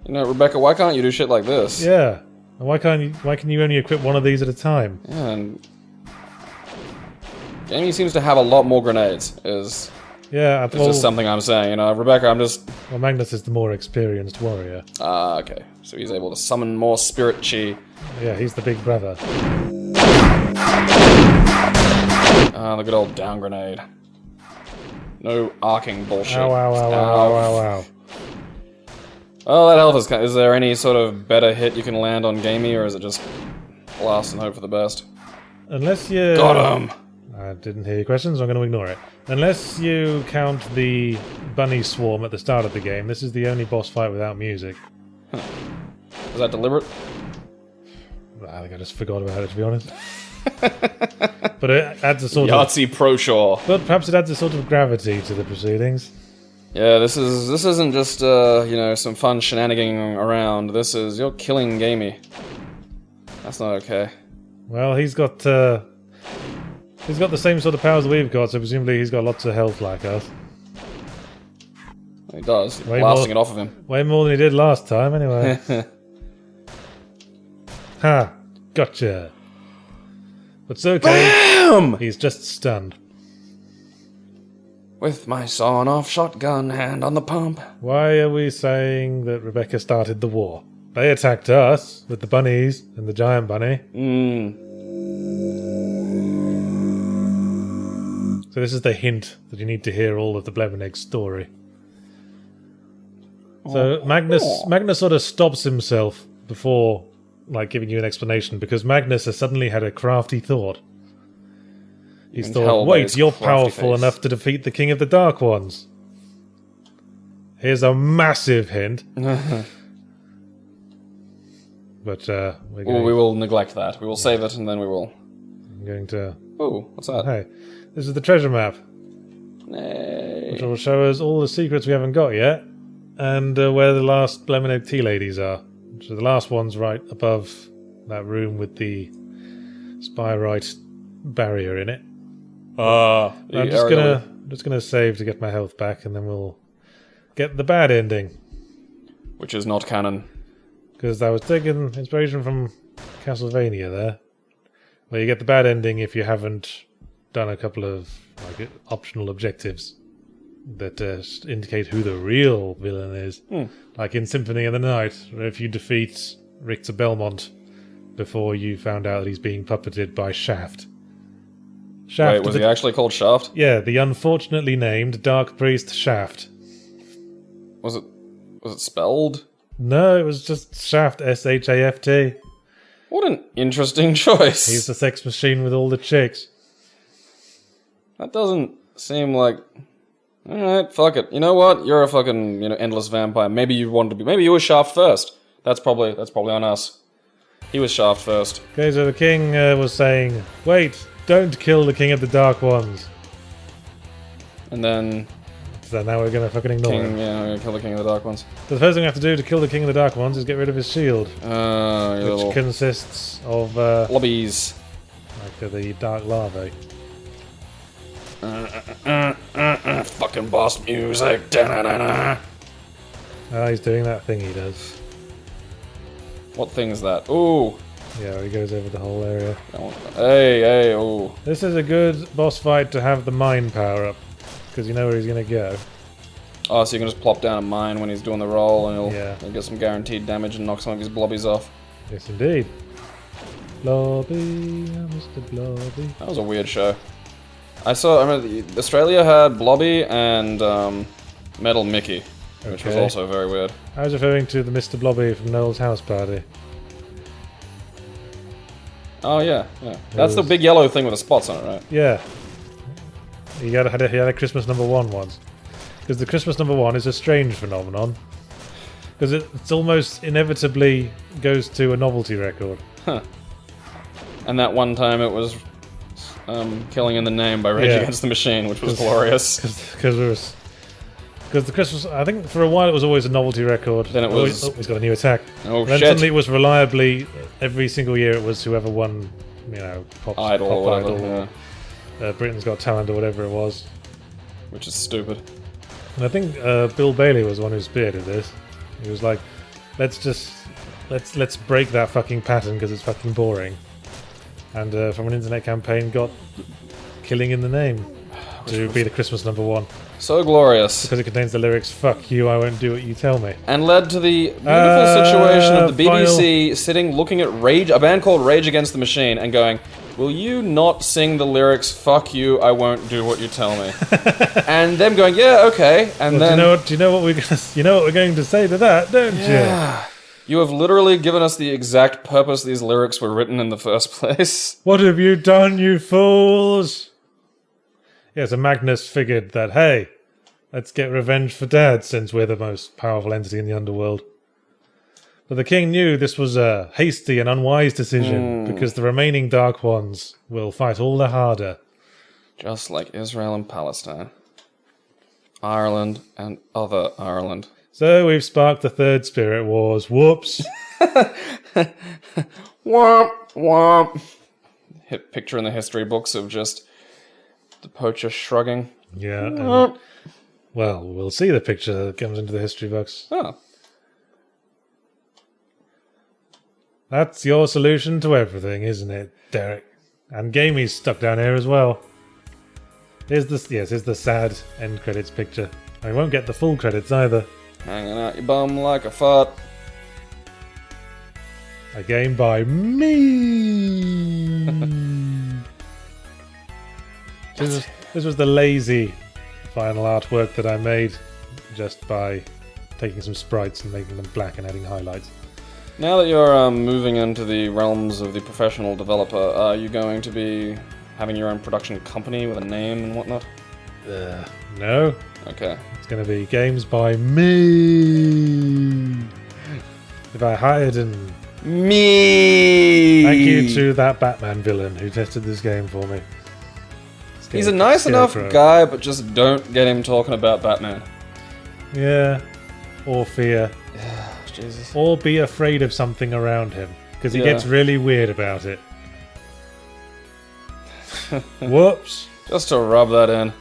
You know, Rebecca, why can't you do shit like this? Yeah. And why can you only equip one of these at a time? Yeah, and... Gamey seems to have a lot more grenades, is just something I'm saying, you know. Rebecca, I'm just... Well, Magnus is the more experienced warrior. Ah, okay. So he's able to summon more spirit chi. Yeah, he's the big brother. Ah, the good old down grenade. No arcing bullshit. Ow, ow, ow, ow, ow, ow. Oh, that health is there any sort of better hit you can land on Gamey, or is it just blast and hope for the best? Unless you... Got him! I didn't hear your question, so I'm going to ignore it. Unless you count the bunny swarm at the start of the game, this is the only boss fight without music. Huh. Is that deliberate? I think I just forgot about it, to be honest. But it adds a sort Yahtzee Pro Shore. But perhaps it adds a sort of gravity to the proceedings. Yeah, this isn't just you know, some fun shenaniganing around. This is you're killing Gamey. That's not okay. Well, he's got the same sort of powers we've got, so presumably he's got lots of health like us. He does. Blasting it off of him. Way more than he did last time, anyway. Ha! Gotcha. But it's okay. BAM! He's just stunned. With my sawn-off shotgun hand on the pump. Why are we saying that Rebecca started the war? They attacked us with the bunnies and the giant bunny. So this is the hint that you need to hear all of the Blebeneg's story. So Magnus sort of stops himself before giving you an explanation, because Magnus has suddenly had a crafty thought. He's thought, wait, you're powerful enough to defeat the King of the Dark Ones. Here's a massive hint. But we will neglect that. We will save it, and then we will... I'm going to... Oh, what's that? Hey, this is the treasure map. Nay. Which will show us all the secrets we haven't got yet, and where the last Blebeneg tea ladies are. So the last one's right above that room with the spyrite barrier in it. I'm just gonna save to get my health back, and then we'll get the bad ending. Which is not canon. Because I was taking inspiration from Castlevania there, where you get the bad ending if you haven't done a couple of optional objectives that indicate who the real villain is. Like in Symphony of the Night, where if you defeat Richter Belmont before you found out that he's being puppeted by Shaft. Wait, was he actually called Shaft? Yeah, the unfortunately named Dark Priest Shaft. Was it spelled? No, it was just Shaft, S-H-A-F-T. What an interesting choice. He's the sex machine with all the chicks. That doesn't seem like... Alright, fuck it. You know what? You're a fucking, endless vampire. Maybe you wanted to be... Maybe you were Shaft first. That's probably on us. He was Shaft first. Okay, so the king was saying, wait, don't kill the king of the Dark Ones. And then... So now we're gonna fucking ignore him. Yeah, we're gonna kill the king of the Dark Ones. So the first thing we have to do to kill the king of the Dark Ones is get rid of his shield. Which consists of... lobbies. Like the dark larvae. Fucking boss music. Da-na-na-na. He's doing that thing he does. What thing is that? Ooh. Yeah, he goes over the whole area. Hey, ooh. This is a good boss fight to have the mine power up. Because you know where he's gonna go. Oh, so you can just plop down a mine when he's doing the roll and he'll get some guaranteed damage and knock some of his blobbies off. Yes, indeed. Blobby, Mr. Blobby. That was a weird show. I remember Australia had Blobby and Metal Mickey, which was also very weird. I was referring to the Mr. Blobby from Noel's house party. Oh yeah. That's the big yellow thing with the spots on it, right? Yeah. He had a Christmas number 1 once. Because the Christmas number 1 is a strange phenomenon. Because it's almost inevitably goes to a novelty record. Huh. And that one time it was Killing in the Name by Rage Against the Machine, which was glorious. Because the Christmas... I think for a while it was always a novelty record. Then it was... Oh, he's got a new attack. Oh, then shit. suddenly it was reliably... Every single year it was whoever won, Pop Idol or whatever, Idol, Britain's Got Talent or whatever it was. Which is stupid. And I think Bill Bailey was the one who spearheaded this. He was like, let's break that fucking pattern because it's fucking boring. And from an internet campaign got Killing in the Name to be the Christmas number 1. So glorious. Because it contains the lyrics, fuck you, I won't do what you tell me. And led to the beautiful situation of the BBC sitting, looking at a band called Rage Against the Machine and going, will you not sing the lyrics, fuck you, I won't do what you tell me? And them going, yeah, okay. And then... Do you know what we're going to say to that, don't you? You have literally given us the exact purpose these lyrics were written in the first place. What have you done, you fools? Yeah, so Magnus figured that, hey, let's get revenge for Dad since we're the most powerful entity in the underworld. But the king knew this was a hasty and unwise decision because the remaining Dark Ones will fight all the harder. Just like Israel and Palestine. Ireland and other Ireland. So we've sparked the Third Spirit Wars. Whoops. Womp, womp. Hit picture in the history books of just the Poacher shrugging. Yeah. Well, we'll see the picture that comes into the history books. Oh. That's your solution to everything, isn't it, Derek? And Gamey's stuck down here as well. Here's the sad end credits picture. I won't get the full credits either. Hanging out your bum like a fart. A game by me. This was the lazy final artwork that I made just by taking some sprites and making them black and adding highlights. Now that you're moving into the realms of the professional developer, are you going to be having your own production company with a name and whatnot? No. Okay. It's going to be games by me. If I hired an... Me! Thank you to that Batman villain who tested this game for me. He's a nice enough guy, but just don't get him talking about Batman. Yeah. Or fear. Jesus. Or be afraid of something around him. Because he gets really weird about it. Whoops. Just to rub that in.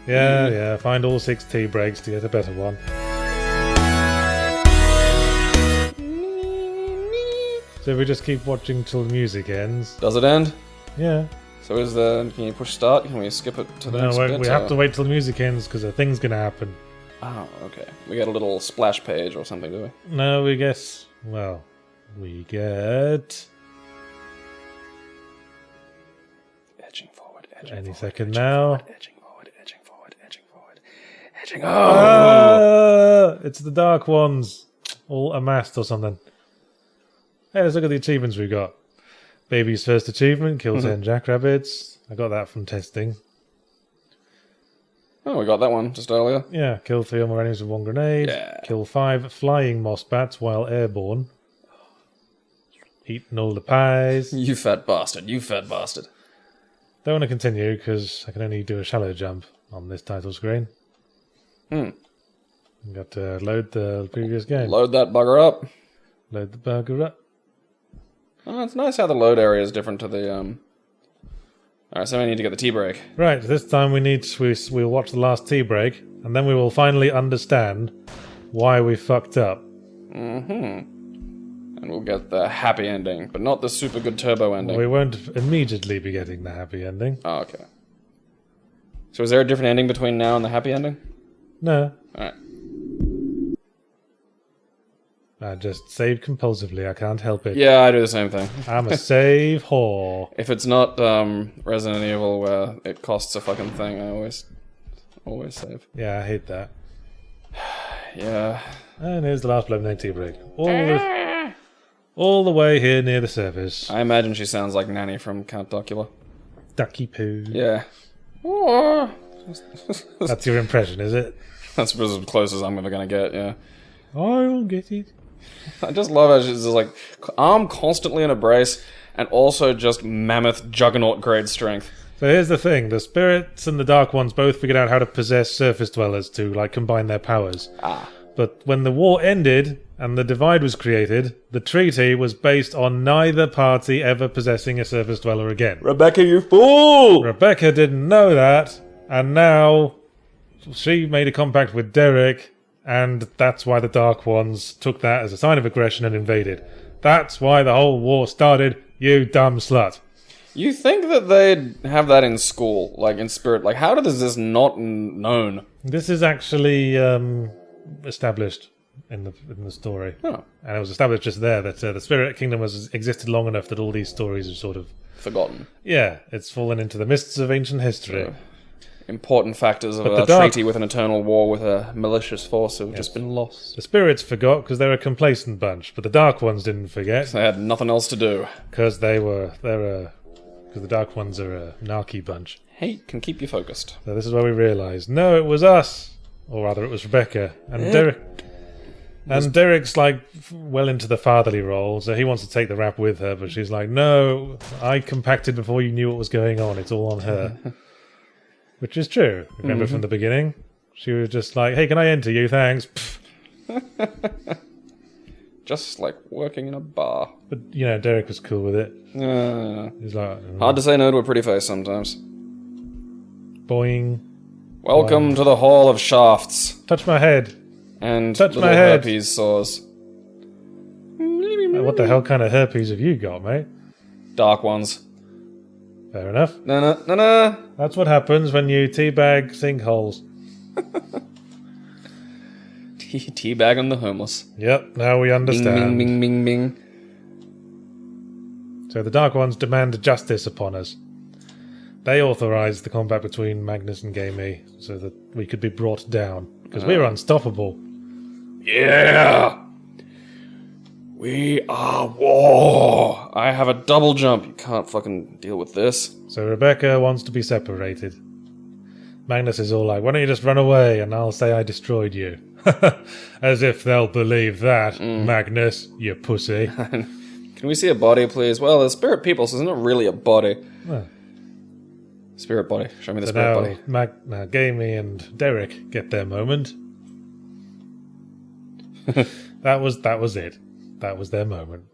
Yeah. Find all 6 tea breaks to get a better one. So we just keep watching till the music ends. Does it end? Yeah. So can you push start? Can we skip it to the next bit? We have to wait till the music ends because a thing's going to happen. Oh, okay. We get a little splash page or something, do we? No, we get... Edging forward, any second now. Edging forward. Oh! It's the Dark Ones, all amassed or something. Hey, let's look at the achievements we got. Baby's first achievement, kill 10 jackrabbits. I got that from testing. Oh, we got that one just earlier. Yeah, kill 3 or more enemies with 1 grenade. Yeah. Kill 5 flying moss bats while airborne. Eaten all the pies. You fat bastard. You fat bastard. Don't want to continue because I can only do a shallow jump on this title screen. Got to load the previous game. Load that bugger up. Load the burger up. Oh, it's nice how the load area is different to the, Alright, so we need to get the tea break. Right, this time we'll watch the last tea break, and then we will finally understand why we fucked up. And we'll get the happy ending, but not the super good turbo ending. We won't immediately be getting the happy ending. Oh, okay. So is there a different ending between now and the happy ending? No. Alright. I just save compulsively, I can't help it. Yeah, I do the same thing. I'm a save whore. If it's not Resident Evil where it costs a fucking thing, I always save. Yeah, I hate that. Yeah. And here's the last Blood tea break. All the way here near the surface. I imagine she sounds like Nanny from Count Docula. Ducky poo. Yeah. That's your impression, is it? That's as close as I'm ever gonna get, yeah. I'll get it. I just love how she's just like, arm constantly in a brace, and also just mammoth juggernaut grade strength. So here's the thing, the spirits and the Dark Ones both figured out how to possess surface dwellers to, like, combine their powers. But when the war ended, and the divide was created, the treaty was based on neither party ever possessing a surface dweller again. Rebecca, you fool! Rebecca didn't know that, and now she made a compact with Derek, and that's why the Dark Ones took that as a sign of aggression and invaded. That's why the whole war started, you dumb slut. You think that they'd have that in school, like in Spirit? Like, how is this not known? This is actually established in the story. Oh. And it was established just there that the Spirit Kingdom has existed long enough that all these stories are sort of... Forgotten. Yeah, it's fallen into the mists of ancient history. Important factors of a treaty with an eternal war with a malicious force have just been lost. The spirits forgot because they're a complacent bunch, but the Dark Ones didn't forget. They had nothing else to do. Because because the Dark Ones are a narky bunch. Hate can keep you focused. So this is where we realised, no, it was us. Or rather, it was Rebecca. And Derek... And Derek's, like, well into the fatherly role, so he wants to take the rap with her, but she's like, no, I compacted before you knew what was going on, it's all on her. Which is true. Remember from the beginning? She was just like, hey, can I enter you? Thanks. Just like working in a bar. But, you know, Derek was cool with it. He's like... Hard to say no to a pretty face sometimes. Boing. Welcome to the Hall of Shafts. Touch my head. And Touch little my head. herpes sores. What the hell kind of herpes have you got, mate? Dark ones. Fair enough. No. That's what happens when you teabag sinkholes. Teabagging the homeless. Yep, now we understand. Bing, bing, bing, bing. So the Dark Ones demand justice upon us. They authorised the combat between Magnus and Gamey so that we could be brought down. Because we're unstoppable. Yeah! We are war! I have a double jump. You can't fucking deal with this. So Rebecca wants to be separated. Magnus is all like, why don't you just run away and I'll say I destroyed you. As if they'll believe that, Magnus, you pussy. Can we see a body, please? Well, the spirit people, so it's not really a body. Well, spirit body. Show me the so spirit body. now Gamey and Derek get their moment. That was it. That was their moment.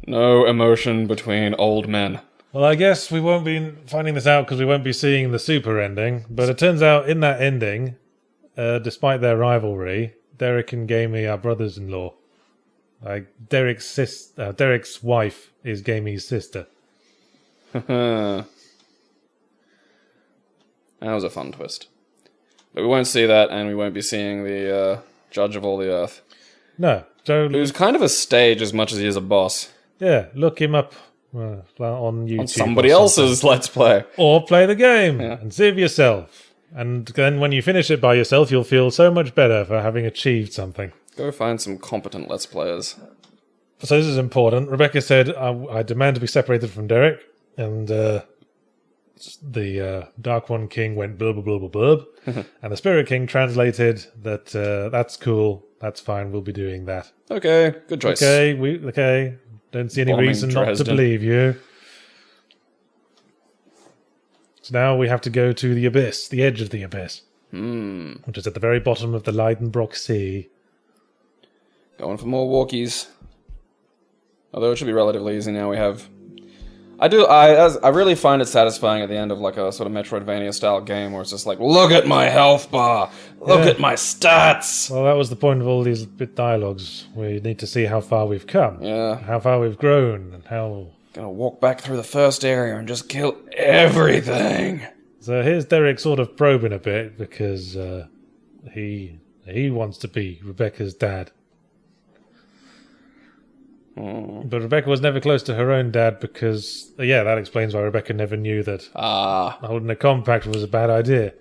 No emotion between old men. Well, I guess we won't be finding this out because we won't be seeing the super ending. But it turns out in that ending, despite their rivalry, Derek and Gamey are brothers-in-law. Like Derek's wife is Gamey's sister. That was a fun twist. But we won't see that, and we won't be seeing the Judge of all the Earth. No. So who's kind of a stage as much as he is a boss. Yeah, look him up on YouTube. On somebody else's Let's Play. Or play the game and see for yourself. And then when you finish it by yourself, you'll feel so much better for having achieved something. Go find some competent Let's Players. So this is important. Rebecca said, I demand to be separated from Derek. And the Dark One King went blub, blub, blub, blub. And the Spirit King translated that that's cool, that's fine, we'll be doing that. Okay, good choice. Okay. Don't see any reason not to believe you. So now we have to go to the abyss, the edge of the abyss. Which is at the very bottom of the Leidenbrock Sea. Going for more walkies. Although it should be relatively easy now. We have... I really find it satisfying at the end of like a sort of Metroidvania-style game where it's just like, look at my health bar! Look at my stats! Well, that was the point of all these bit dialogues. We need to see how far we've come. Yeah. How far we've grown, and how... Gonna walk back through the first area and just kill everything! So here's Derek sort of probing a bit, because he wants to be Rebecca's dad. But Rebecca was never close to her own dad because, that explains why Rebecca never knew that holding a compact was a bad idea.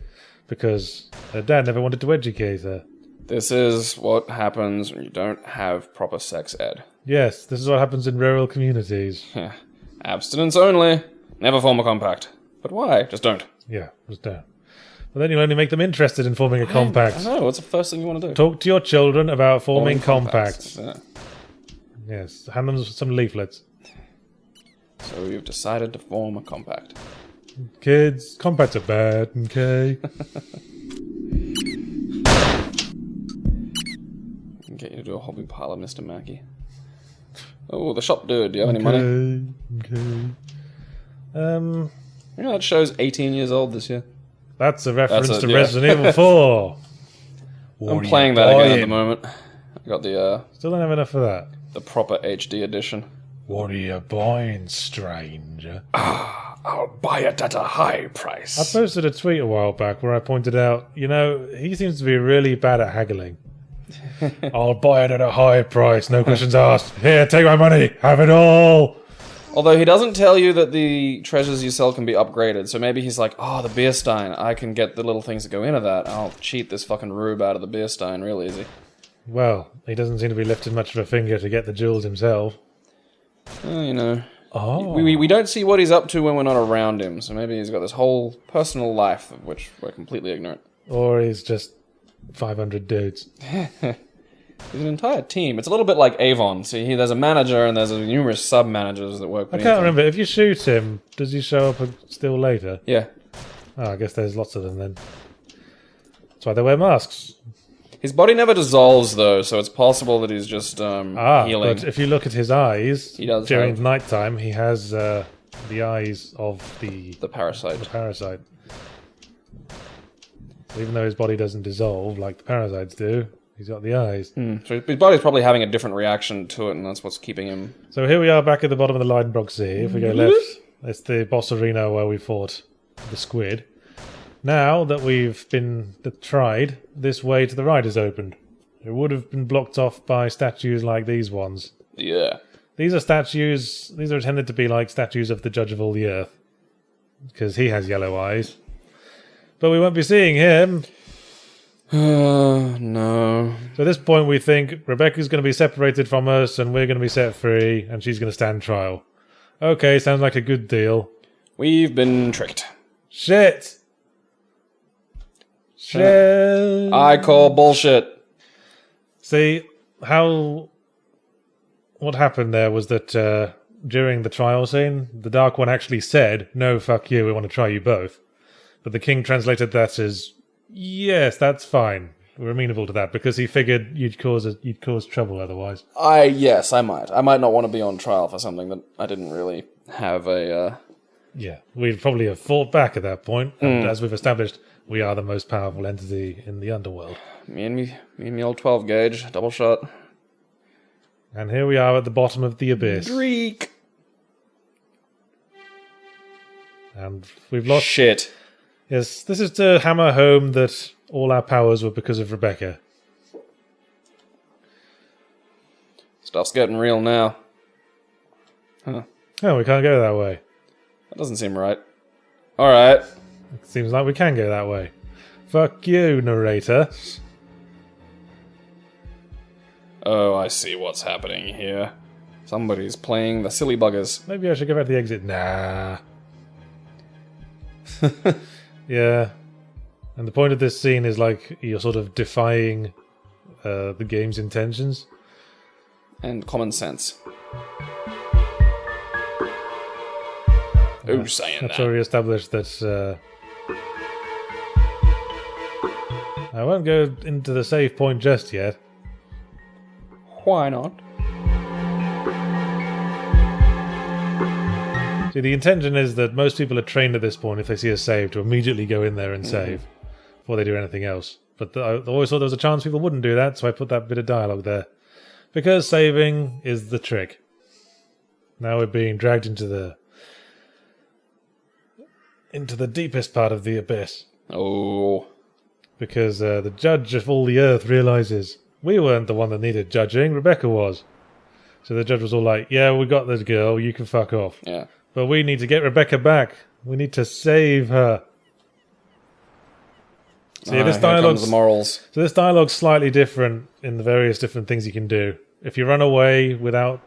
Because her dad never wanted to educate her. This is what happens when you don't have proper sex ed. Yes, this is what happens in rural communities. Abstinence only. Never form a compact. But why? Just don't. Yeah, just don't. But then you'll only make them interested in forming a compact. I know, what's the first thing you want to do? Talk to your children about forming compacts. Yeah. Yes, hand them some leaflets. So you've decided to form a compact. Kids, compacts are bad, okay? Get you to do a hobby pile of Mr. Mackey. Oh, the shop dude, do you have any money? Okay. You know, that show's 18 years old this year. That's a reference to Resident Evil 4. I'm playing that again at the moment. I got the, Still don't have enough of that. The proper HD edition. What are you buying, stranger? I'll buy it at a high price. I posted a tweet a while back where I pointed out, he seems to be really bad at haggling. I'll buy it at a high price, no questions asked. Here, take my money, have it all. Although he doesn't tell you that the treasures you sell can be upgraded, so maybe he's like, oh, the beer stein, I can get the little things that go into that. I'll cheat this fucking rube out of the beer stein real easy. Well, he doesn't seem to be lifting much of a finger to get the jewels himself. Oh. We don't see what he's up to when we're not around him, so maybe he's got this whole personal life of which we're completely ignorant. Or he's just 500 dudes. There's an entire team. It's a little bit like Avon. See, there's a manager and there's numerous sub-managers that work beneath I can't remember. If you shoot him, does he show up still later? Yeah. Oh, I guess there's lots of them then. That's why they wear masks. His body never dissolves, though, so it's possible that he's just healing. But if you look at his eyes, he does during nighttime, he has the eyes of the parasite. The parasite. So even though his body doesn't dissolve like the parasites do, he's got the eyes. So his body's probably having a different reaction to it, and that's what's keeping him... So here we are back at the bottom of the Leidenbrock Sea. If we go left, it's the boss arena where we fought the squid. Now that we've been tried, this way to the right is opened. It would have been blocked off by statues like these ones. Yeah. These are intended to be like statues of the Judge of all the Earth. Because he has yellow eyes. But we won't be seeing him. No. So at this point we think Rebecca's going to be separated from us and we're going to be set free and she's going to stand trial. Okay, sounds like a good deal. We've been tricked. Shit! Shit! I call bullshit. See, what happened there was that during the trial scene, the Dark One actually said, no, fuck you, we want to try you both. But the king translated that as, yes, that's fine. We're amenable to that, because he figured you'd cause trouble otherwise. Yes, I might. I might not want to be on trial for something that I didn't really have a... Yeah, we'd probably have fought back at that point, and as we've established, we are the most powerful entity in the underworld. Me and me old 12 gauge, double shot. And here we are at the bottom of the abyss. Greek! And we've lost... Shit. Yes, this is to hammer home that all our powers were because of Rebecca. Stuff's getting real now. Huh. Oh, we can't go that way. That doesn't seem right. Alright. It seems like we can go that way. Fuck you, narrator. Oh, I see what's happening here. Somebody's playing the silly buggers. Maybe I should go back to the exit. Nah. Yeah. And the point of this scene is like you're sort of defying the game's intentions. And common sense. Who's saying That's that? already established that I won't go into the save point just yet. Why not? See, the intention is that most people are trained at this point, if they see a save, to immediately go in there and save before they do anything else. But I always thought there was a chance people wouldn't do that, so I put that bit of dialogue there. Because saving is the trick. Now we're being dragged into the deepest part of the abyss. Oh. Because the judge of all the earth realizes we weren't the one that needed judging, Rebecca was. So the judge was all like, yeah, we got this girl, you can fuck off. Yeah. But we need to get Rebecca back. We need to save her. See, this dialogue's the morals. So this dialogue's slightly different in the various different things you can do. If you run away without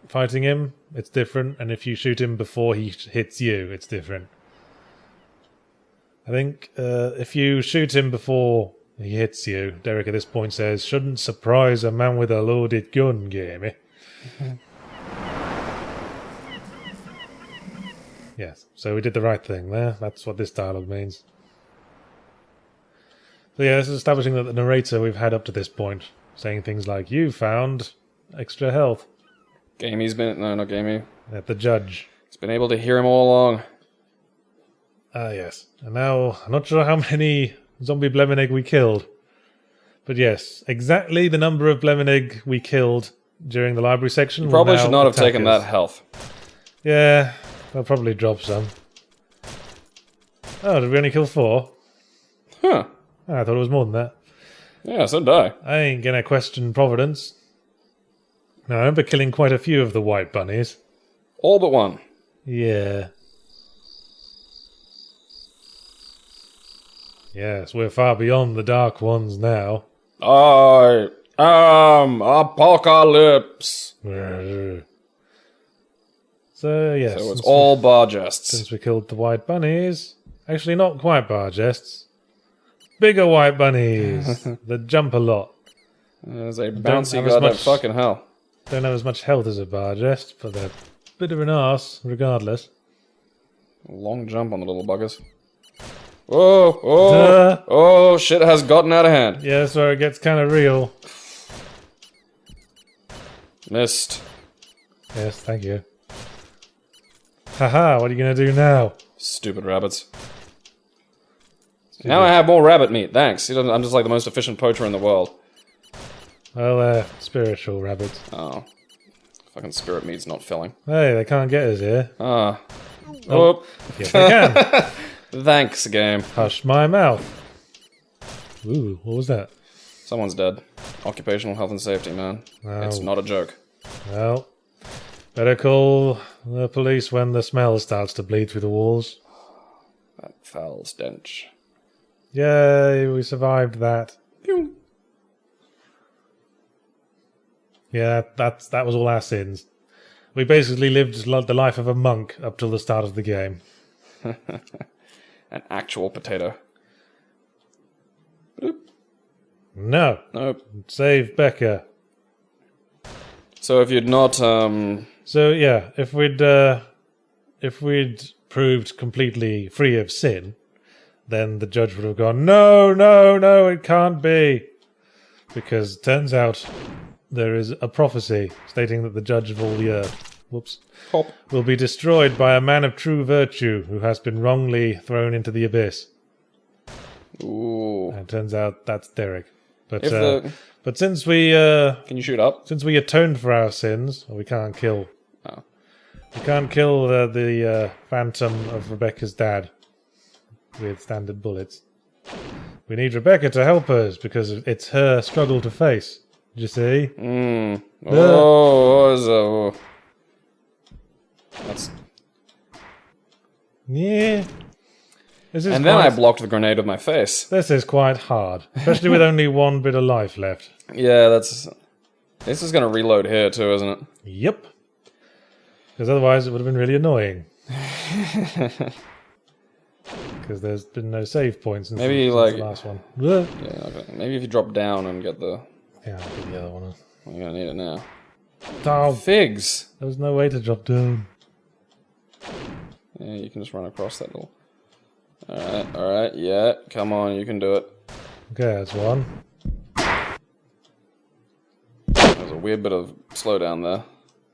fighting him, it's different. And if you shoot him before he hits you, it's different. I think if you shoot him before he hits you, Derek at this point says, shouldn't surprise a man with a loaded gun, Gamey. Yes, so we did the right thing there. That's what this dialogue means. So yeah, this is establishing that the narrator we've had up to this point, saying things like, you found extra health. Gamey's been... No, not Gamey. At the judge. He's been able to hear him all along. Ah, yes. And now, I'm not sure how many zombie Blemenig we killed. But yes, exactly the number of Blemenig we killed during the library section. You probably should not have taken that health. Yeah, I'll probably drop some. Oh, did we only kill 4? Huh. Oh, I thought it was more than that. Yeah, so did I. I ain't gonna question Providence. No, I remember killing quite a few of the white bunnies. All but one. Yeah. Yes, we're far beyond the dark ones now. I am Apocalypse. So, yes. So it's all bar jests. Since we killed the white bunnies. Actually, not quite bar jests. Bigger white bunnies that jump a lot. There's a bouncy goddamn fucking hell. Don't have as much health as a bar jest, but they're a bit of an arse, regardless. Long jump on the little buggers. Whoa, oh, oh, shit has gotten out of hand. Yeah, that's where it gets kind of real. Missed. Yes, thank you. Haha, what are you going to do now? Stupid rabbits. Now I have more rabbit meat, thanks. I'm just like the most efficient poacher in the world. Well, spiritual rabbits. Oh. Fucking spirit meat's not filling. Hey, they can't get us here. Ah. Oh. Yes, they can. Thanks, game. Hush my mouth. Ooh, what was that? Someone's dead. Occupational health and safety, man. Oh. It's not a joke. Well, better call the police when the smell starts to bleed through the walls. That foul stench. Yay, we survived that. Pew. Yeah, that was all our sins. We basically lived the life of a monk up till the start of the game. An actual potato. Bloop. No. Nope. Save Becca. So if you'd not, So yeah, if we'd proved completely free of sin, then the judge would have gone, no, no, no, it can't be. Because it turns out there is a prophecy stating that the judge of all the earth, Pop. will be destroyed by a man of true virtue who has been wrongly thrown into the abyss. Ooh. And it turns out that's Derek. But but since we Can you shoot up? since we atoned for our sins, we can't kill. Oh. We can't kill the phantom of Rebecca's dad with standard bullets. We need Rebecca to help us because it's her struggle to face. Did you see? Oh, that's... Yeah. And then I blocked the grenade with my face. This is quite hard, especially with only one bit of life left. Yeah, this is going to reload here too, isn't it? Yep. Because otherwise it would have been really annoying. Because there's been no save points since the last one. Yeah, okay. Maybe if you drop down and get the... Yeah, I'll get the other one. Well, you're going to need it now. Oh, figs! There was no way to drop down. Yeah, you can just run across that little... Alright, yeah, come on, you can do it. Okay, that's one. There's a weird bit of slowdown there.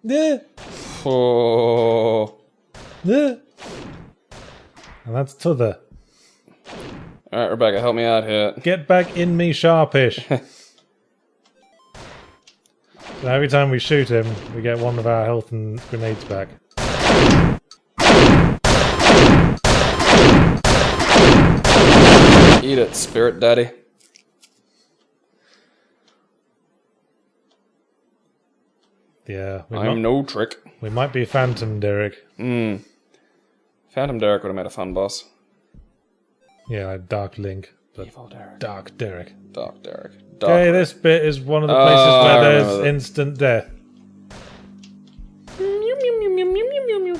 Yeah. Oh. Yeah. And that's t'other. Alright, Rebecca, help me out here. Get back in me, sharpish. So every time we shoot him, we get one of our health and grenades back. Eat it, spirit daddy. Yeah. I'm no trick. We might be Phantom Derek. Phantom Derek would have made a fun boss. Yeah, like Dark Link. But Evil Derek. Dark Derek. Dark Derek. Okay, this bit is one of the places where there's instant death.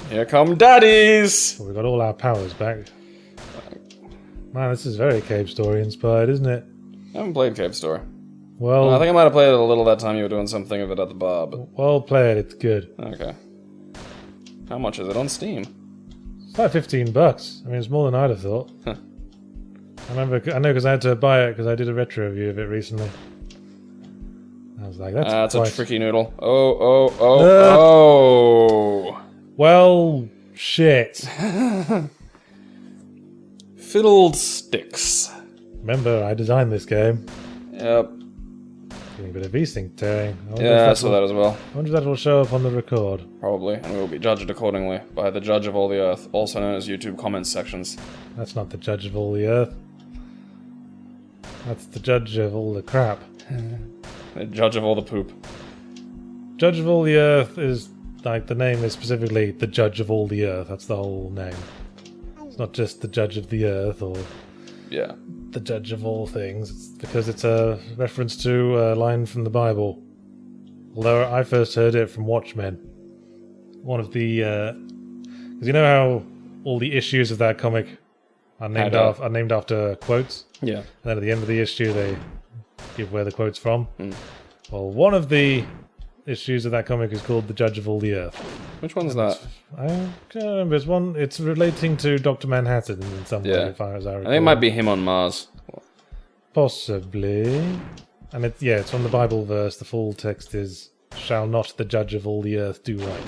Here come daddies! Well, we got all our powers back. Man, this is very Cave Story inspired, isn't it? I haven't played Cave Story. Well, I think I might have played it a little that time you were doing something of it at the bar, but... Well, play it, it's good. Okay. How much is it on Steam? It's like $15. I mean, it's more than I'd have thought. Huh. I know because I had to buy it because I did a retro review of it recently. I was like, that's a tricky noodle. Oh. Well, shit. Fiddlesticks. Remember, I designed this game. Yep. Getting a bit of V-Sync tearing. Yeah, I saw that as well. I wonder if that will show up on the record. Probably, and we will be judged accordingly by the judge of all the earth, also known as YouTube comments sections. That's not the judge of all the earth. That's the judge of all the crap. The judge of all the poop. Judge of all the earth is, like, the name is specifically the judge of all the earth. That's the whole name. It's not just the judge of the earth or the judge of all things. It's because it's a reference to a line from the Bible. Although I first heard it from Watchmen. One of the... Because you know how all the issues of that comic are named after quotes? Yeah. And then at the end of the issue they give where the quote's from. Well, one of the issues of that comic is called The Judge of All the Earth. Which one's that? I can't remember. It's relating to Dr. Manhattan in some way, as far as I recall. I think it might be him on Mars. Possibly. And it's from the Bible verse. The full text is, "Shall not the Judge of all the earth do right?"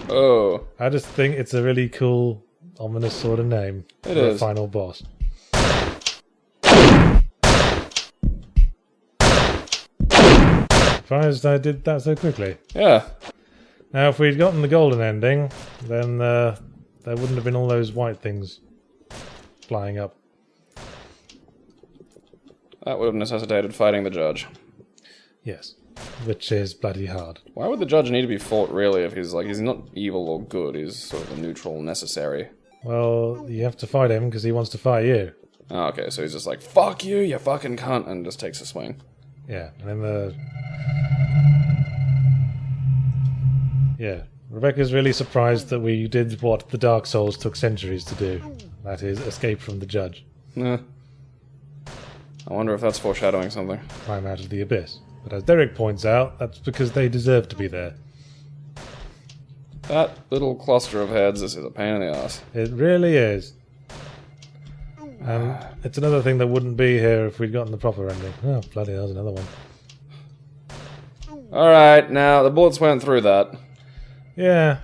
Oh. I just think it's a really cool, ominous sort of name for a final boss. Surprised I did that so quickly. Yeah. Now, if we'd gotten the golden ending, then there wouldn't have been all those white things flying up. That would have necessitated fighting the judge. Yes, which is bloody hard. Why would the judge need to be fought, really, if he's not evil or good, he's sort of a neutral necessary? Well, you have to fight him because he wants to fight you. Oh, okay, so he's just like, fuck you, you fucking cunt, and just takes a swing. Yeah, and then Yeah, Rebecca's really surprised that we did what the Dark Souls took centuries to do. That is, escape from the judge. I wonder if that's foreshadowing something. Climb out of the abyss. But as Derek points out, that's because they deserve to be there. That little cluster of heads, this is a pain in the ass. It really is. And it's another thing that wouldn't be here if we'd gotten the proper ending. Oh, bloody hell, there's another one. Alright, now the bullets went through that. Yeah.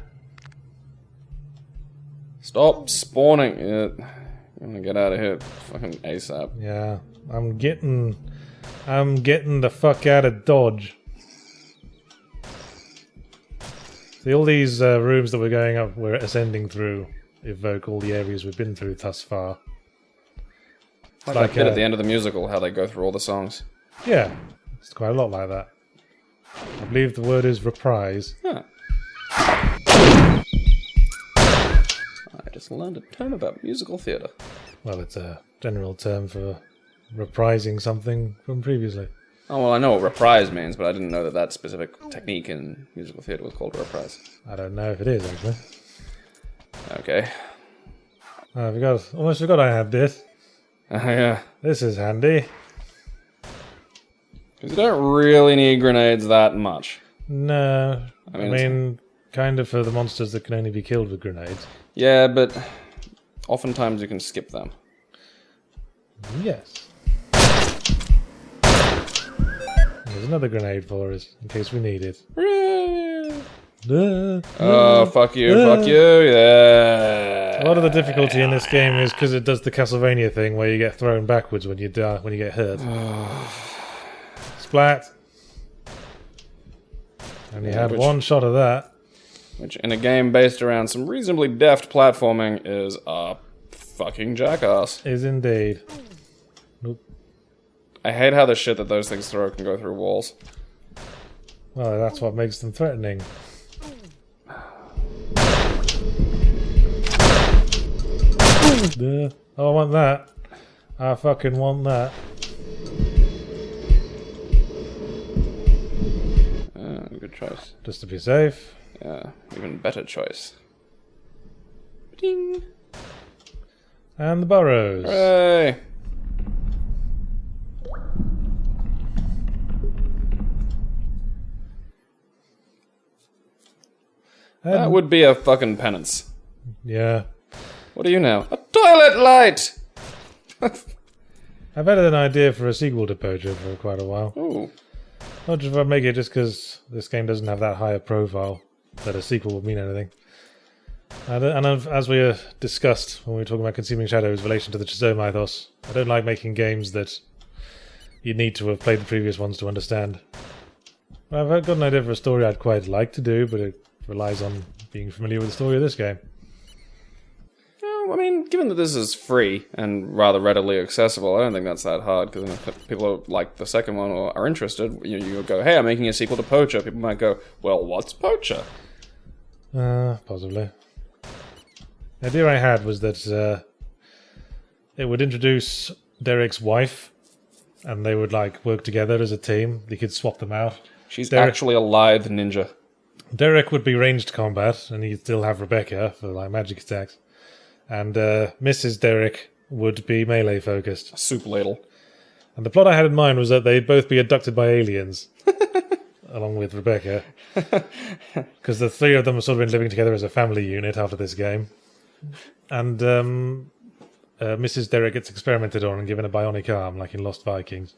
Stop spawning. I'm gonna get out of here fucking ASAP. Yeah, I'm getting the fuck out of Dodge. See, all these rooms that we're ascending through evoke all the areas we've been through thus far. Like that bit at the end of the musical, how they go through all the songs. Yeah, it's quite a lot like that. I believe the word is reprise. Huh. I just learned a term about musical theatre. Well, it's a general term for reprising something from previously. Oh, well, I know what reprise means, but I didn't know that that specific technique in musical theatre was called a reprise. I don't know if it is, actually. Okay. Almost forgot I had this. Yeah. This is handy. Because you don't really need grenades that much. No. I mean, kind of for the monsters that can only be killed with grenades. Yeah, but oftentimes you can skip them. Yes. There's another grenade for us, in case we need it. Oh, fuck you, fuck you, yeah. A lot of the difficulty in this game is because it does the Castlevania thing where you get thrown backwards when you die, when you get hurt. Splat. And you had one shot of that. Which, in a game based around some reasonably deft platforming, is a fucking jackass. Is indeed. Nope. I hate how the shit that those things throw can go through walls. Well, that's what makes them threatening. Oh, I want that. I fucking want that. Good choice. Just to be safe. Yeah, even better choice. Ding. And the burrows. Hooray! That would be a fucking penance. Yeah. What are you now? A toilet light! I've had an idea for a sequel to Poacher for quite a while. Ooh. Not just if I make it just because this game doesn't have that high a profile that a sequel would mean anything. As we discussed when we were talking about Consuming Shadows in relation to the Chiso mythos, I don't like making games that you need to have played the previous ones to understand. I've got an idea for a story I'd quite like to do, but it relies on being familiar with the story of this game. I mean, given that this is free and rather readily accessible, I don't think that's that hard, because if people are like the second one or are interested, you go, hey, I'm making a sequel to Poacher. People might go, well, what's Poacher? Possibly. The idea I had was that it would introduce Derek's wife, and they would like work together as a team. They could swap them out. She's actually a lithe ninja. Derek would be ranged combat, and he'd still have Rebecca for like magic attacks. And Mrs. Derek would be melee focused. A soup ladle. And the plot I had in mind was that they'd both be abducted by aliens, along with Rebecca. Because the three of them have sort of been living together as a family unit after this game. And Mrs. Derek gets experimented on and given a bionic arm, like in Lost Vikings.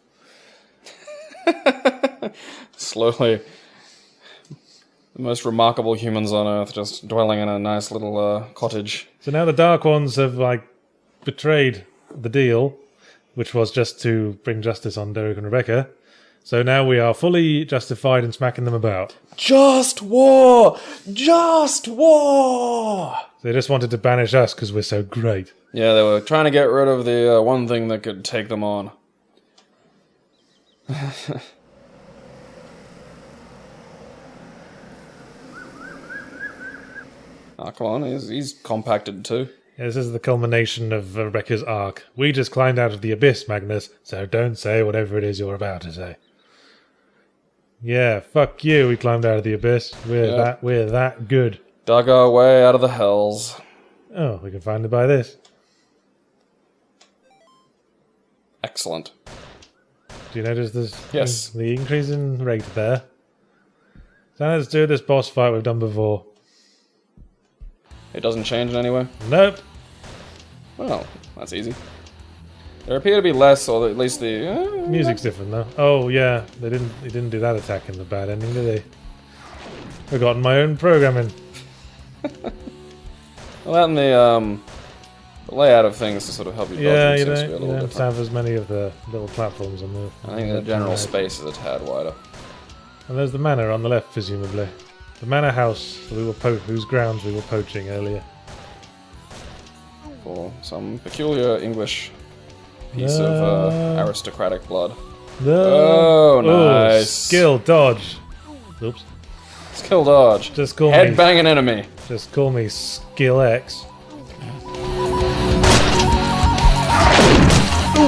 Slowly. The most remarkable humans on Earth, just dwelling in a nice little cottage. So now the Dark Ones have, like, betrayed the deal, which was just to bring justice on Derek and Rebecca. So now we are fully justified in smacking them about. Just war! Just war! They just wanted to banish us because we're so great. Yeah, they were trying to get rid of the one thing that could take them on. Oh, come on, he's compacted too. Yeah, this is the culmination of Rebecca's arc. We just climbed out of the abyss, Magnus, so don't say whatever it is you're about to say. Yeah, fuck you, we climbed out of the abyss. We're that good. Dug our way out of the hells. Oh, we can finally buy this. Excellent. Do you notice this? Yes. The increase in rate there. So let's do this boss fight we've done before. It doesn't change in any way? Nope. Well, that's easy. There appear to be less, or at least the... Music's different though. Oh yeah, they didn't do that attack in the bad ending, did they? Forgotten my own programming. Well, that and the layout of things to sort of help you dodge seems to be a little don't different. have as many of the little platforms on the... I think the general space is a tad wider. And there's the manor on the left, presumably. The manor house that whose grounds we were poaching earlier. For some peculiar English piece of aristocratic blood. No. Oh, nice. Skill dodge. Oops. Skill dodge. Just call Head banging enemy. Just call me Skill X.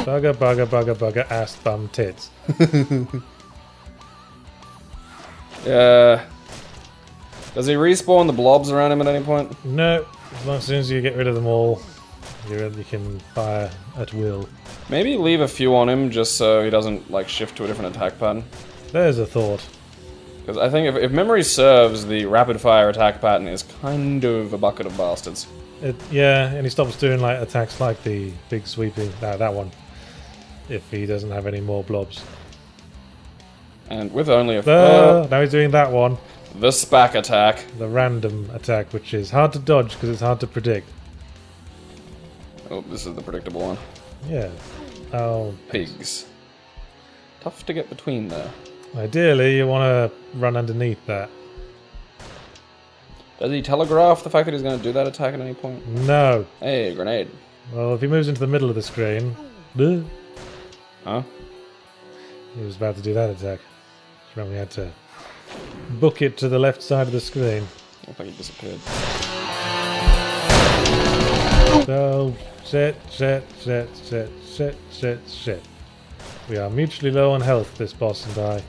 Bugger, bugger, bugger, bugger, ass, bum, tits. Yeah. Does he respawn the blobs around him at any point? No. As soon as you get rid of them all, you can fire at will. Maybe leave a few on him just so he doesn't like shift to a different attack pattern. There's a thought. Because I think if memory serves, the rapid fire attack pattern is kind of a bucket of bastards. Yeah, and he stops doing like attacks like the big sweeping that one. If he doesn't have any more blobs. And with only a now he's doing that one. The SPAC attack. The random attack, which is hard to dodge because it's hard to predict. Oh, this is the predictable one. Yeah. Oh, Pigs. Tough to get between there. Ideally, you want to run underneath that. Does he telegraph the fact that he's going to do that attack at any point? No. Hey, grenade. Well, if he moves into the middle of the screen... Huh? He was about to do that attack. Remember, we had to book it to the left side of the screen. Looks like he disappeared. So, shit. We are mutually low on health, this boss and I.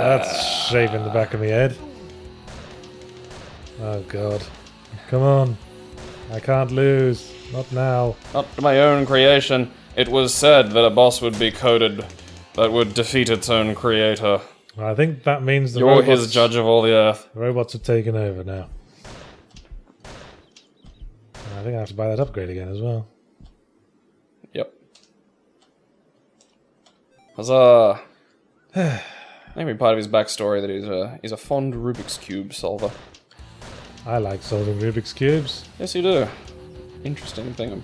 That's shaving the back of my head. Oh god. Come on. I can't lose. Not now. Not my own creation. It was said that a boss would be coded that would defeat its own creator. I think that means the You're robots, his judge of all the earth. the robots have taken over now. I think I have to buy that upgrade again as well. Yep. Huzzah! Maybe part of his backstory that he's a fond Rubik's Cube solver. I like solving Rubik's Cubes. Yes, you do. Interesting thing.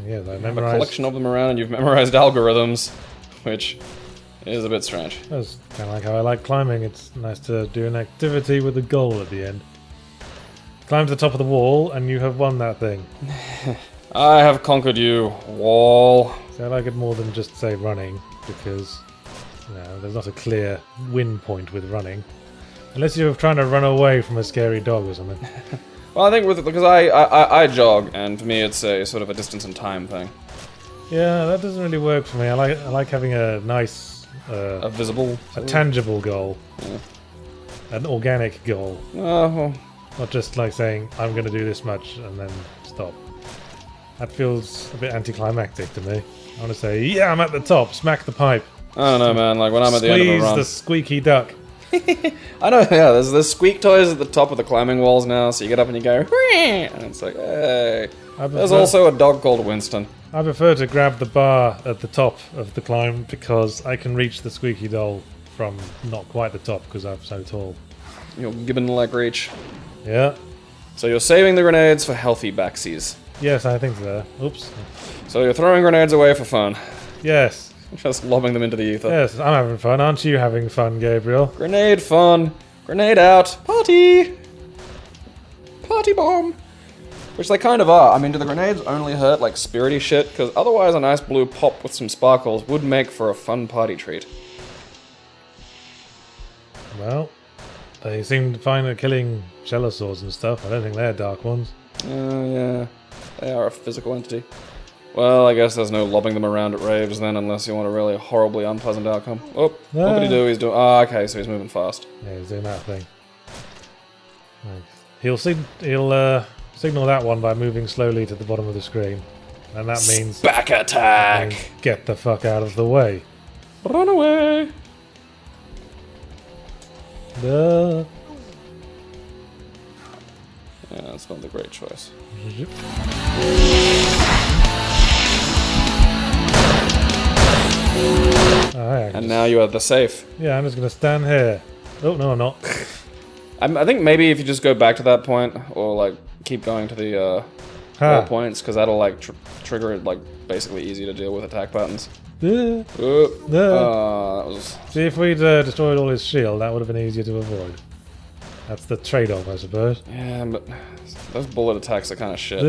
Yeah, I You have a memorized. collection of them around and you've memorized algorithms, which is a bit strange. That's kind of like how I like climbing. It's nice to do an activity with a goal at the end. Climb to the top of the wall and you have won that thing. I have conquered you, wall. So I like it more than just, say, running, because, you know, there's not a clear win point with running. Unless you're trying to run away from a scary dog or something. Well, I think because I jog, and for me it's a sort of a distance and time thing. Yeah, that doesn't really work for me. I like having a nice, A visible, a tangible goal, yeah. an organic goal, Well, not just like saying I'm going to do this much and then stop. That feels a bit anticlimactic to me. I want to say, yeah, I'm at the top. Smack the pipe. I don't know, man. Like when I'm at the end of a Squeeze run. the squeaky duck. I know, yeah. There's squeak toys at the top of the climbing walls now, so you get up and you go, and it's like, hey. There's also a dog called Winston. I prefer to grab the bar at the top of the climb because I can reach the squeaky doll from not quite the top because I'm so tall. Your gibbon-like reach. Yeah. So you're saving the grenades for healthy backsies. Yes, I think so. Oops. So you're throwing grenades away for fun. Yes. Just lobbing them into the ether. Yes, I'm having fun. Aren't you having fun, Gabriel? Grenade fun. Grenade out. Party! Party bomb! Which they kind of are. I mean, do the grenades only hurt like spirity shit? Because otherwise a nice blue pop with some sparkles would make for a fun party treat. Well, they seem to find at killing Shellosaurs and stuff. I don't think they're dark ones. Yeah. They are a physical entity. Well, I guess there's no lobbing them around at raves then, unless you want a really horribly unpleasant outcome. Oh, what did he do? He's doing... Oh, okay, so he's moving fast. Yeah, he's doing that thing. He'll signal that one by moving slowly to the bottom of the screen. And that means... Back attack! means get the fuck out of the way. Run away! Duh. Yeah, that's not the great choice. And now you are the safe. Yeah, I'm just going to stand here. Oh, no, I'm not. I think maybe if you just go back to that point, or like keep going to the wall points, because that'll like trigger it like basically easy to deal with attack patterns. That was... See, if we'd destroyed all his shield, that would have been easier to avoid. That's the trade-off, I suppose. Yeah, but those bullet attacks are kind of shit.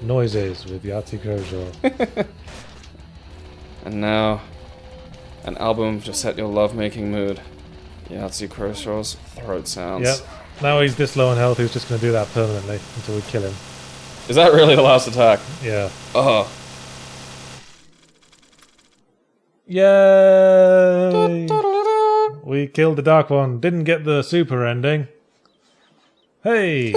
Noises with Yahtzee Croshaw. And now, an album to set your love-making mood. Yahtzee Crowshaw's throat sounds. Yep. Now he's this low on health, he's just going to do that permanently until we kill him. Is that really the last attack? Yeah. Oh. Yay! We killed the Dark One. Didn't get the super ending. Hey!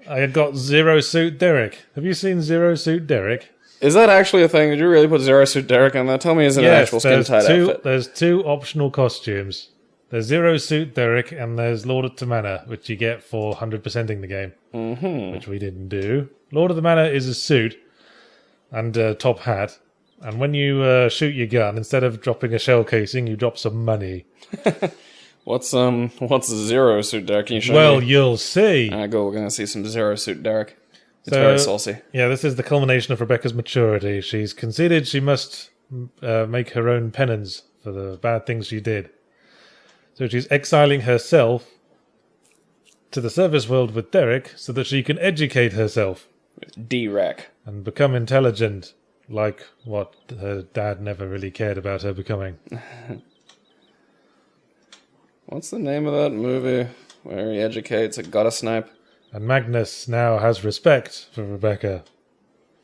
I had got Zero Suit Derek. Have you seen Zero Suit Derek? Is that actually a thing? Did you really put Zero Suit Derek on there? Tell me, is it an actual skin-tight outfit? There's 2 optional costumes. There's Zero Suit Derek and there's Lord of the Manor, which you get for 100%ing the game. Mm-hmm. Which we didn't do. Lord of the Manor is a suit and a top hat. And when you shoot your gun, instead of dropping a shell casing, you drop some money. What's Zero Suit Derek? Can you show me? Well, you'll see. Alright, go. We're going to see some Zero Suit Derek. It's very saucy. Yeah, this is the culmination of Rebecca's maturity. She's conceded she must make her own penance for the bad things she did. So she's exiling herself to the service world with Derek so that she can educate herself. D-Rack. And become intelligent, like what her dad never really cared about her becoming. What's the name of that movie where he educates a gutter snipe? And Magnus now has respect for Rebecca.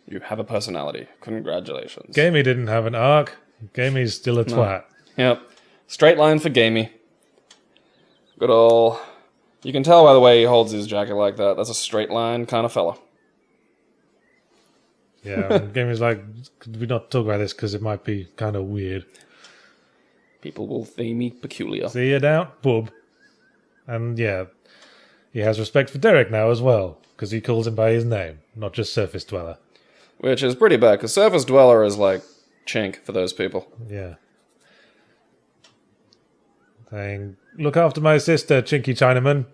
You have a personality. Congratulations. Gamey didn't have an arc. Gamey's still a twat. Yep. Straight line for Gamey. Good ol'... You can tell by the way he holds his jacket like that. That's a straight line kind of fella. Yeah, and Gamey's like, could we not talk about this because it might be kind of weird. People will think me peculiar. See you down, bub. And yeah, he has respect for Derek now as well, because he calls him by his name, not just Surface Dweller. Which is pretty bad, because Surface Dweller is like chink for those people. Yeah. Saying, look after my sister, Chinky Chinaman.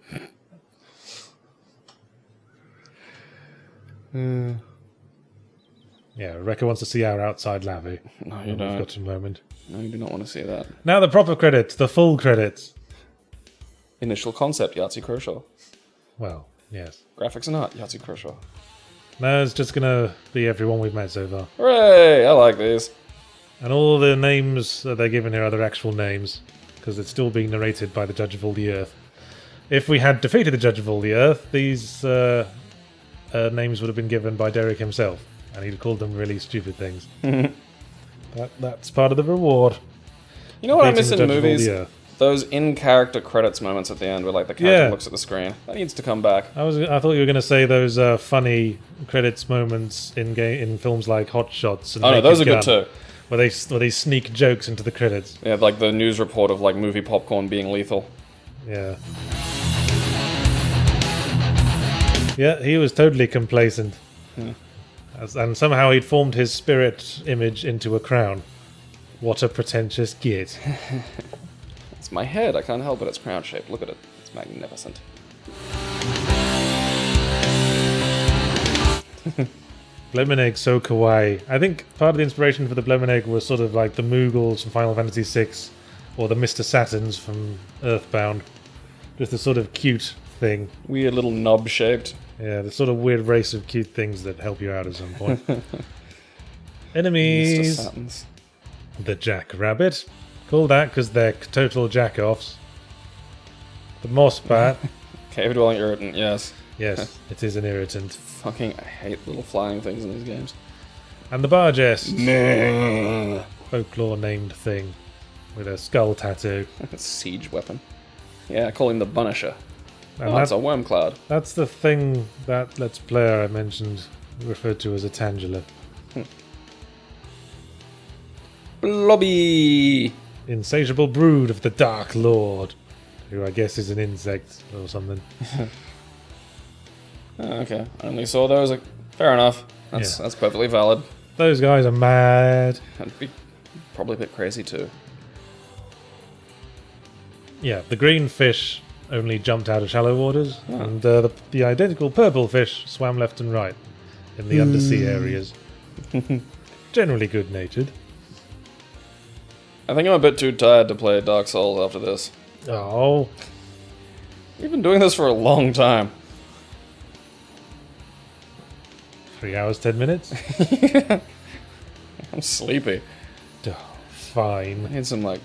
Yeah, Rebecca wants to see our outside lavvy. No, you don't. We've got a moment. No, you do not want to see that. Now the proper credits, the full credits. Initial concept, Yahtzee Kershaw. Well, yes. Graphics and art, Yahtzee Kershaw. No, it's just going to be everyone we've met so far. Hooray! I like these. And all the names that they're given here are their actual names, because it's still being narrated by the Judge of All the Earth. If we had defeated the Judge of All the Earth, these names would have been given by Derek himself, and he'd called them really stupid things. That's part of the reward. You know what I miss in Judge of All movies? the Earth. Those in-character credits moments at the end where like the character looks at the screen. That needs to come back. I thought you were going to say those funny credits moments in films like Hot Shots. And Oh no, Naked those are Gun, good too. where they sneak jokes into the credits. Yeah, like the news report of like movie popcorn being lethal. Yeah. Yeah, he was totally complacent. And somehow he'd formed his spirit image into a crown. What a pretentious git. It's my head, I can't help it, it's crown shaped. Look at it. It's magnificent. Blemenegg so kawaii. I think part of the inspiration for the Blemenegg was sort of like the Moogles from Final Fantasy VI, or the Mr. Saturns from Earthbound. Just a sort of cute thing. Weird little knob shaped. Yeah, the sort of weird race of cute things that help you out at some point. Enemies. Mr. Satins. The Jackrabbit. Call that because they're total jack-offs. The Moss Bat. Cave dwelling irritant, yes. Yes, it is an irritant. Fucking, I hate little flying things in these games. And the Bargest. Nah. Folklore named thing. With a skull tattoo. Siege weapon. Yeah, call him the Bunisher. And Oh, it's a worm cloud. that's the thing that Let's Player I mentioned referred to as a Tangela. Blobby! Insatiable brood of the Dark Lord. Who I guess is an insect or something. Oh, okay, I only saw those. Like, fair enough. That's perfectly valid. Those guys are mad. That'd be probably a bit crazy too. Yeah, the green fish only jumped out of shallow waters, and the identical purple fish swam left and right in the undersea areas. Generally good-natured. I think I'm a bit too tired to play Dark Souls after this. Oh, We've been doing this for a long time. 3 hours, 10 minutes? I'm sleepy. Oh, fine. I need some, like,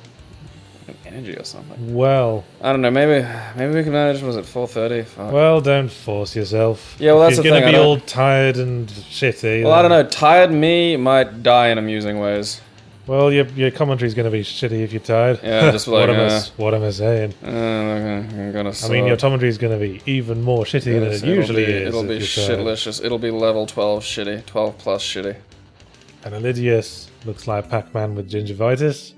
energy or something. Well, I don't know. Maybe we can manage. Was it 4:30? Well, don't force yourself. Yeah, well, that's You're the gonna thing. be all tired and shitty. Well, I don't know. Tired me might die in amusing ways. Well, your commentary's gonna be shitty if you're tired. Yeah, just like what am I saying? I'm gonna. I mean, your commentary's gonna be even more shitty than it usually is. It'll be shitlicious. It'll be level 12 shitty, 12 plus shitty. And Elidius looks like Pac-Man with gingivitis.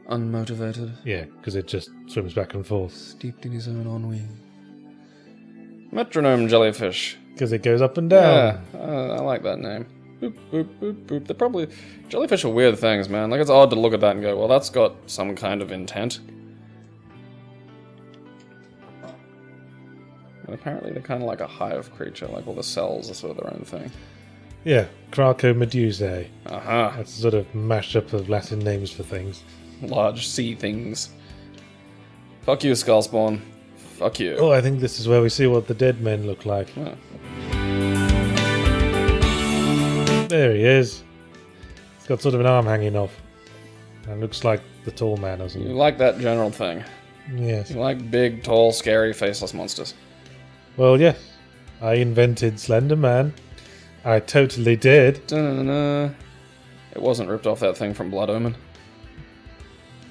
Unmotivated. Yeah, because it just swims back and forth. Steeped in his own ennui. Metronome jellyfish. Because it goes up and down. Yeah, I like that name. Boop, boop, boop, boop. They're probably... Jellyfish are weird things, man. Like, it's odd to look at that and go, well, that's got some kind of intent. And apparently they're kind of like a hive creature. Like, all the cells are sort of their own thing. Yeah, Craco Medusae. Aha. That's a sort of mashup of Latin names for things. Large sea things. Fuck you, Skullspawn. Fuck you. Oh, I think this is where we see what the dead men look like. Yeah. There he is. He's got sort of an arm hanging off. And looks like the tall man or You something. like that general thing. Yes. You like big, tall, scary, faceless monsters. Well, yes. I invented Slender Man. I totally did. Da-na-na. It wasn't ripped off that thing from Blood Omen.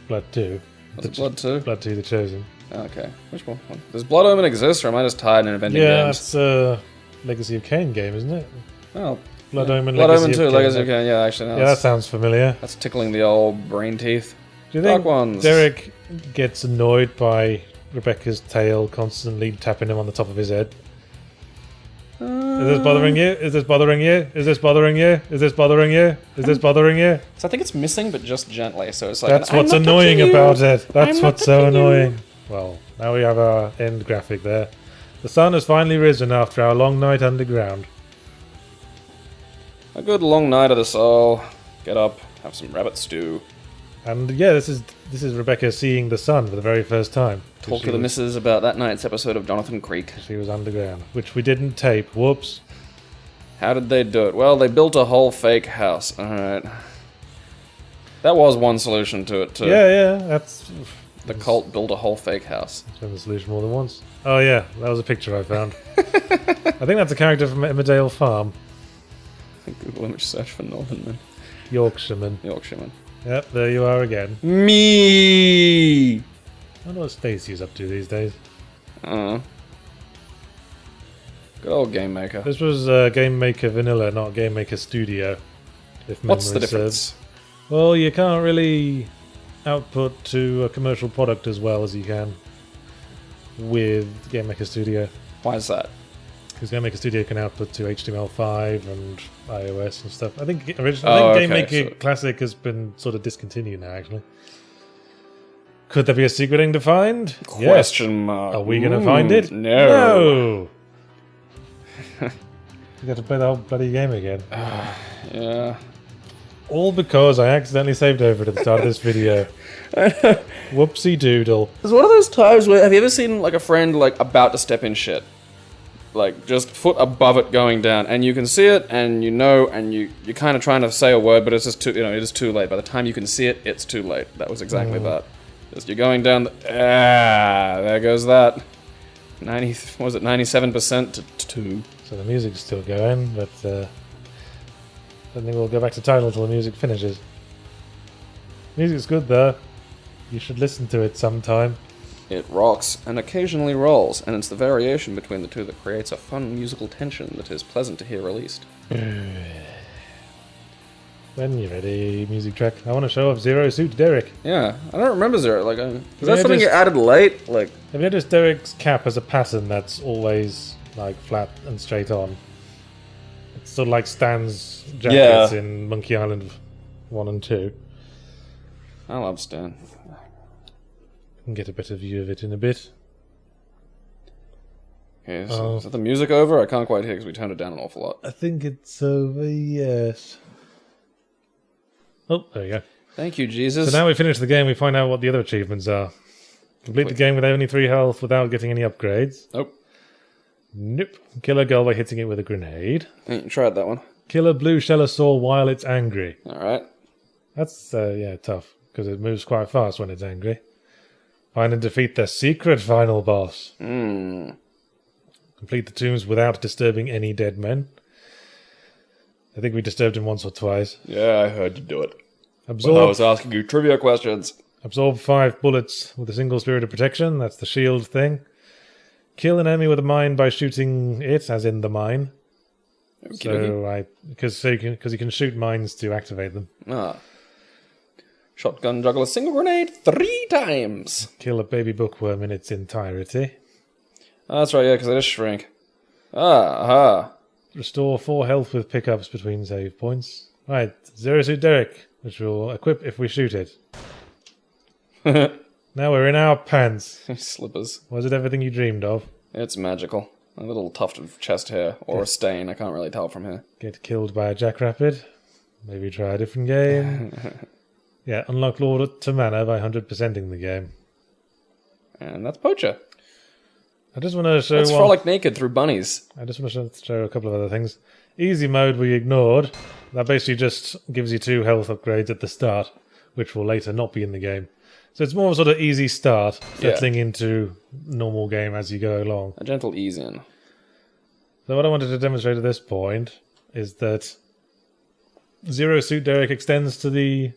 Blood 2. Was it Blood 2? Blood 2, The Chosen. Okay. Which one? Does Blood Omen exist, or am I just tired and inventing Yeah, games? that's a Legacy of Kain game, isn't it? Oh, Blood yeah. Omen, Blood Legacy Omen of 2, Kain. Legacy of Kain. Yeah, actually, no, Yeah, that sounds familiar. that's tickling the old brain teeth. Do you think Dark ones. Derek gets annoyed by Rebecca's tail constantly tapping him on the top of his head? Is this bothering you? Is this bothering you? Is this bothering you? Is this bothering you? Is this bothering you? So I think it's missing, but just gently. So it's like That's I'm what's not annoying touching you. about it. That's I'm not what's so touching you. annoying. Well, now we have our end graphic there. The sun has finally risen after our long night underground. A good long night of the soul. Get up, have some rabbit stew. And yeah, this is Rebecca seeing the sun for the very first time. Talk to the missus about that night's episode of Jonathan Creek. She was underground, which we didn't tape. Whoops. How did they do it? Well, they built a whole fake house. Alright. That was one solution to it, too. Yeah, that's... The cult built a whole fake house. It's been the solution more than once. Oh yeah, that was a picture I found. I think that's a character from Emmerdale Farm. Google image search for Northernman. Yorkshireman. Yorkshireman. Yep, there you are again. Me! I wonder what Stacey's up to these days. Good old Game Maker. This was Game Maker Vanilla, not Game Maker Studio. If What's the memory difference? serves. Well, you can't really output to a commercial product as well as you can with Game Maker Studio. Why is that? Because Game Maker Studio can output to HTML5 and iOS and stuff. I think Game okay, Maker Classic has been sort of discontinued now, actually. Could there be a secret thing to find? Question mark. Are we going to find it? No. You got to play the whole bloody game again. Yeah. All because I accidentally saved over it at the start of this video. Whoopsie doodle. It's one of those times where, have you ever seen like a friend like about to step in shit? Like just foot above it going down, and you can see it, and you know, and you're kind of trying to say a word, but it's just too, it is too late. By the time you can see it, it's too late. That was exactly that. Just you're going down, there goes that. 97% to 2. So the music's still going, but I don't think we'll go back to title until the music finishes. Music's good though. You should listen to it sometime. It rocks and occasionally rolls, and it's the variation between the two that creates a fun musical tension that is pleasant to hear released. When you're ready, music track. I want to show off Zero Suit Derek. Yeah, I don't remember Zero. Like, is Yeah, that something you added late? Like, have you noticed Derek's cap has a pattern that's always like flat and straight on? It's sort of like Stan's jackets in Monkey Island 1 and 2. I love Stan. Can get a better view of it in a bit. Okay, so is that the music over? I can't quite hear because we turned it down an awful lot. I think it's over, yes. Oh, there you go. Thank you, Jesus. So now we finish the game, we find out what the other achievements are. Complete the game with only 3 health without getting any upgrades. Nope. Nope. Kill a girl by hitting it with a grenade. Ain't tried that one. Kill a blue Shellosaur while it's angry. Alright. That's, tough, because it moves quite fast when it's angry. Find and defeat the secret final boss. Complete the tombs without disturbing any dead men. I think we disturbed him once or twice. Yeah, I heard you do it. Absorb. I was asking you trivia questions. Absorb 5 bullets with a single spirit of protection. That's the shield thing. Kill an enemy with a mine by shooting it, as in the mine. Because you can shoot mines to activate them. Shotgun juggle a single grenade 3 times. Kill a baby bookworm in its entirety. That's right, yeah, because they just shrink. Aha. Restore 4 health with pickups between save points. Right, Zero Suit Derek, which will equip if we shoot it. Now we're in our pants. Slippers. Was it everything you dreamed of? It's magical. A little tuft of chest hair, or a stain, I can't really tell from here. Get killed by a jackrabbit. Maybe try a different game. Yeah, unlock Lord to Mana by 100%ing the game. And that's Poacher. I just want to show... Let's frolic naked through bunnies. I just want to show a couple of other things. Easy mode we ignored. That basically just gives you 2 health upgrades at the start, which will later not be in the game. So it's more of a sort of easy start, settling into normal game as you go along. A gentle ease in. So what I wanted to demonstrate at this point is that Zero Suit Derek extends to the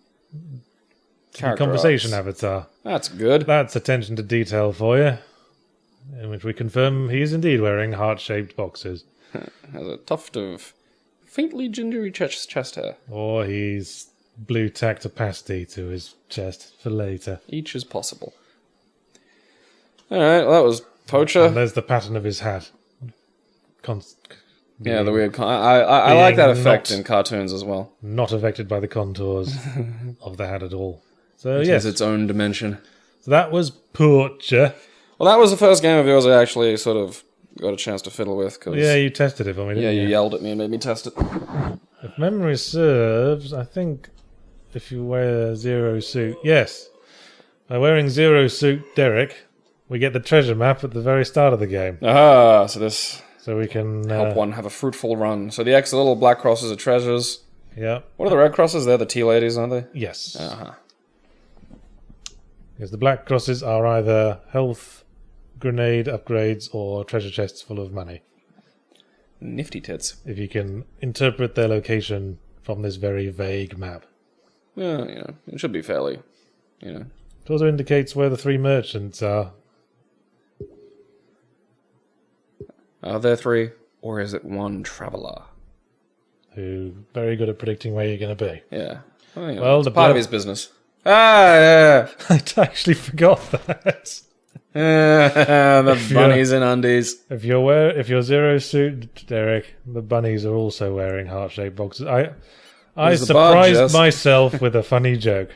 conversation avatar. That's good. That's attention to detail for you, in which we confirm he is indeed wearing heart-shaped boxers. Has a tuft of faintly gingery chest hair. Or he's blue-tacked a pasty to his chest for later. Each is possible. Alright, well that was Poacher. And there's the pattern of his hat. Yeah, the weird... I like that effect in cartoons as well. Not affected by the contours of the hat at all. So It yes, has its own dimension. so that was Poacher. Well, that was the first game of yours I actually sort of got a chance to fiddle with. Cause, Yeah, you tested it for me, yeah, didn't you you? yelled at me and made me test it. If memory serves, I think if you wear Zero Suit... Yes. By wearing Zero Suit Derek, we get the treasure map at the very start of the game. Aha, so this... So we can... help one have a fruitful run. So the little black crosses are treasures. Yeah. What are the red crosses? They're the tea ladies, aren't they? Yes. Uh-huh. Because the black crosses are either health, grenade upgrades, or treasure chests full of money. Nifty tits. If you can interpret their location from this very vague map. Yeah, it should be fairly, It also indicates where the 3 merchants are. Are there 3? Or is it 1 traveller? Who very good at predicting where you're going to be. Yeah. Well, it's the part of his business. Yeah. I actually forgot that. The bunnies in undies. If you're Zero Suit Derek, the bunnies are also wearing heart-shaped boxes. I surprised myself with a funny joke.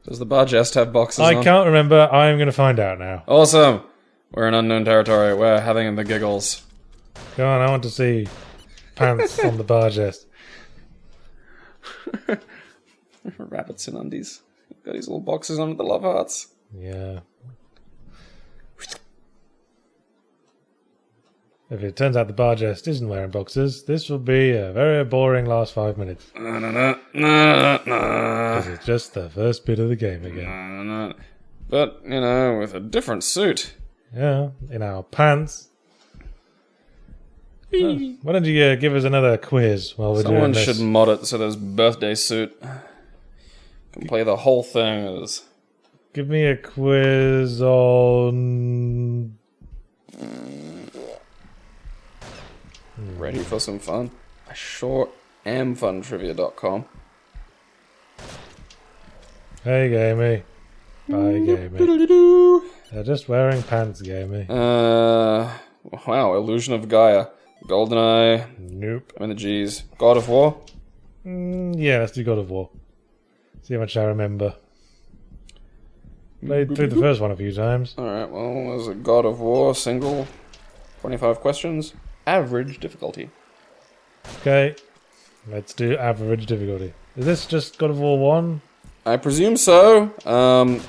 Does the bar just have boxes on? I can't remember. I'm going to find out now. Awesome. We're in unknown territory. We're having the giggles. Go on, I want to see pants on the bar chest. Rabbits in undies. Got these little boxes on with the love hearts. Yeah. If it turns out the bar chest isn't wearing boxes, this will be a very boring last 5 minutes. Because it's just the first bit of the game again. But, with a different suit. Yeah, in our pants. Why don't you give us another quiz while we're doing this? Someone should mod it so there's birthday suit. Can play the whole thing as... Give me a quiz on... Ready for some fun? I sure am funtrivia.com. Hey, Gamey. Bye, Gamey. They're just wearing pants, Gamey. Wow, Illusion of Gaia. GoldenEye. Nope. I'm in the G's. God of War. Yeah, let's do God of War. See how much I remember. Played through the first one a few times. Alright, well, there's a God of War single. 25 questions. Average difficulty. Okay. Let's do average difficulty. Is this just God of War 1? I presume so.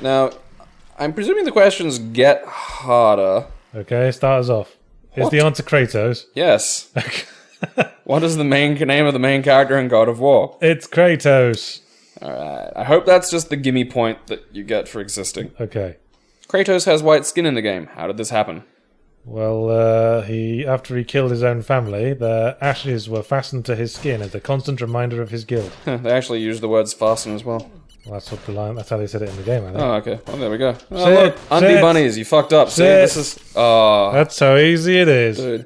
Now, I'm presuming the questions get harder. Okay, start us off. Is the answer Kratos? Yes. What is the name of the main character in God of War? It's Kratos. Alright. I hope that's just the gimme point that you get for existing. Okay. Kratos has white skin in the game. How did this happen? Well, after he killed his own family, the ashes were fastened to his skin as a constant reminder of his guilt. They actually used the words fasten as well. Well, that's how they said it in the game, I think. Oh, okay. Well, there we go. Oh, Sit, look, undie bunnies, you fucked up. See, this is... That's how easy it is. Dude.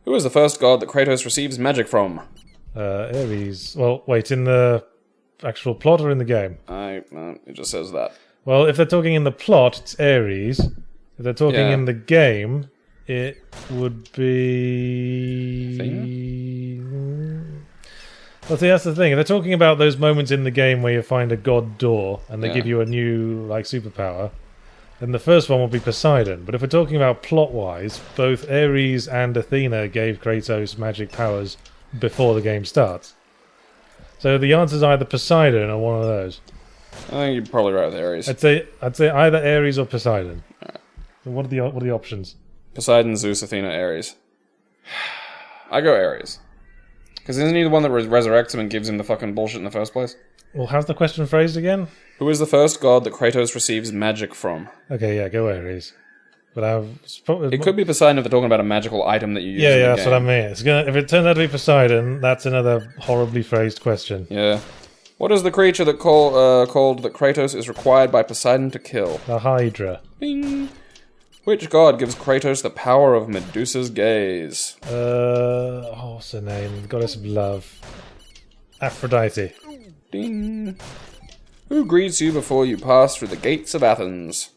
Who is the first god that Kratos receives magic from? Ares. Well, wait, in the actual plot or in the game? It just says that. Well, if they're talking in the plot, it's Ares. If they're talking in the game, it would be... Well, see, that's the thing. If they're talking about those moments in the game where you find a god door and they give you a new, like, superpower, then the first one will be Poseidon. But if we're talking about plot-wise, both Ares and Athena gave Kratos magic powers before the game starts. So the answer's either Poseidon or one of those. I think you're probably right with Ares. I'd say either Ares or Poseidon. Right. So what are the options? Poseidon, Zeus, Athena, Ares. I go Ares. Because isn't he the one that resurrects him and gives him the fucking bullshit in the first place? Well, how's the question phrased again? Who is the first god that Kratos receives magic from? Okay, yeah, go Ares. But it could be Poseidon if they're talking about a magical item that you use. Yeah, that's what I mean. If it turns out to be Poseidon, that's another horribly phrased question. Yeah. What is the creature that called that Kratos is required by Poseidon to kill? The Hydra. Bing. Which god gives Kratos the power of Medusa's gaze? What's her name? The goddess of love. Aphrodite. Ding. Who greets you before you pass through the gates of Athens?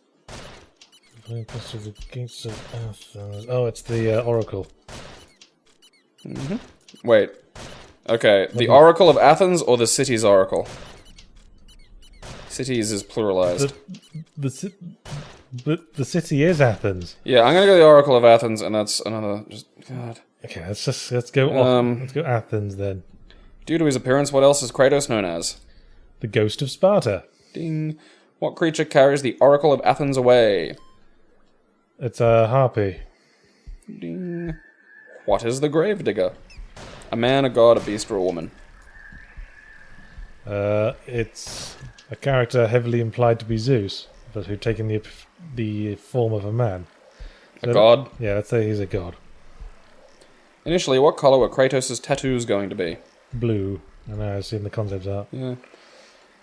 Before you pass through the gates of Athens. Oh, it's the Oracle. Mm-hmm. Wait. Okay, the Oracle of Athens or the city's Oracle? Cities is pluralized. The city is Athens. Yeah, I'm gonna go the Oracle of Athens, and that's another. God. Okay, let's go. Let's go Athens then. Due to his appearance, what else is Kratos known as? The Ghost of Sparta. Ding. What creature carries the Oracle of Athens away? It's a harpy. Ding. What is the Gravedigger? A man, a god, a beast, or a woman? It's a character heavily implied to be Zeus, but who'd taken the form of a man. So a god? Yeah, let's say he's a god. Initially, what color were Kratos' tattoos going to be? Blue. I know, I've seen the concept art. Yeah.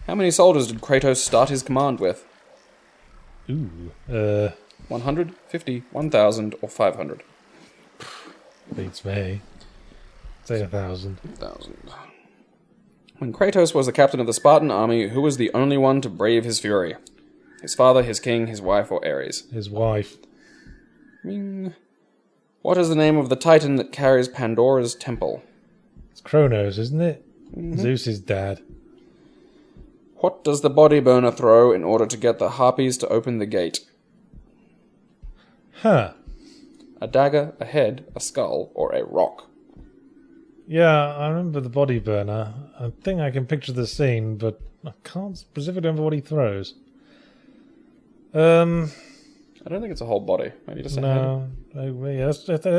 How many soldiers did Kratos start his command with? Ooh. 100, 50, 1,000, or 500? Beats me. Say 1,000. 1,000. When Kratos was the captain of the Spartan army, who was the only one to brave his fury? His father, his king, his wife, or Ares? His wife. What is the name of the titan that carries Pandora's temple? It's Kronos, isn't it? Mm-hmm. Zeus's dad. What does the body burner throw in order to get the harpies to open the gate? Huh. A dagger, a head, a skull, or a rock? Yeah, I remember the body burner. I think I can picture the scene, but I can't specifically remember what he throws. I don't think it's a whole body. Maybe just a head. No, yeah,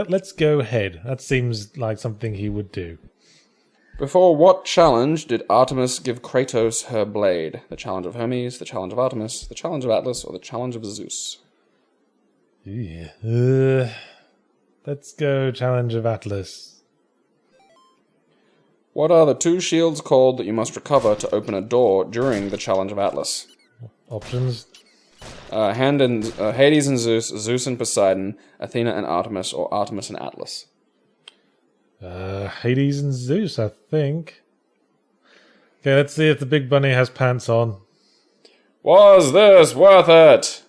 let's go head. That seems like something he would do. Before what challenge did Artemis give Kratos her blade? The challenge of Hermes, the challenge of Artemis, the challenge of Atlas, or the challenge of Zeus? Yeah. Let's go challenge of Atlas. What are the two shields called that you must recover to open a door during the challenge of Atlas? Options? Hades and Zeus, Zeus and Poseidon, Athena and Artemis, or Artemis and Atlas? Hades and Zeus, I think. Okay, let's see if the big bunny has pants on. Was this worth it?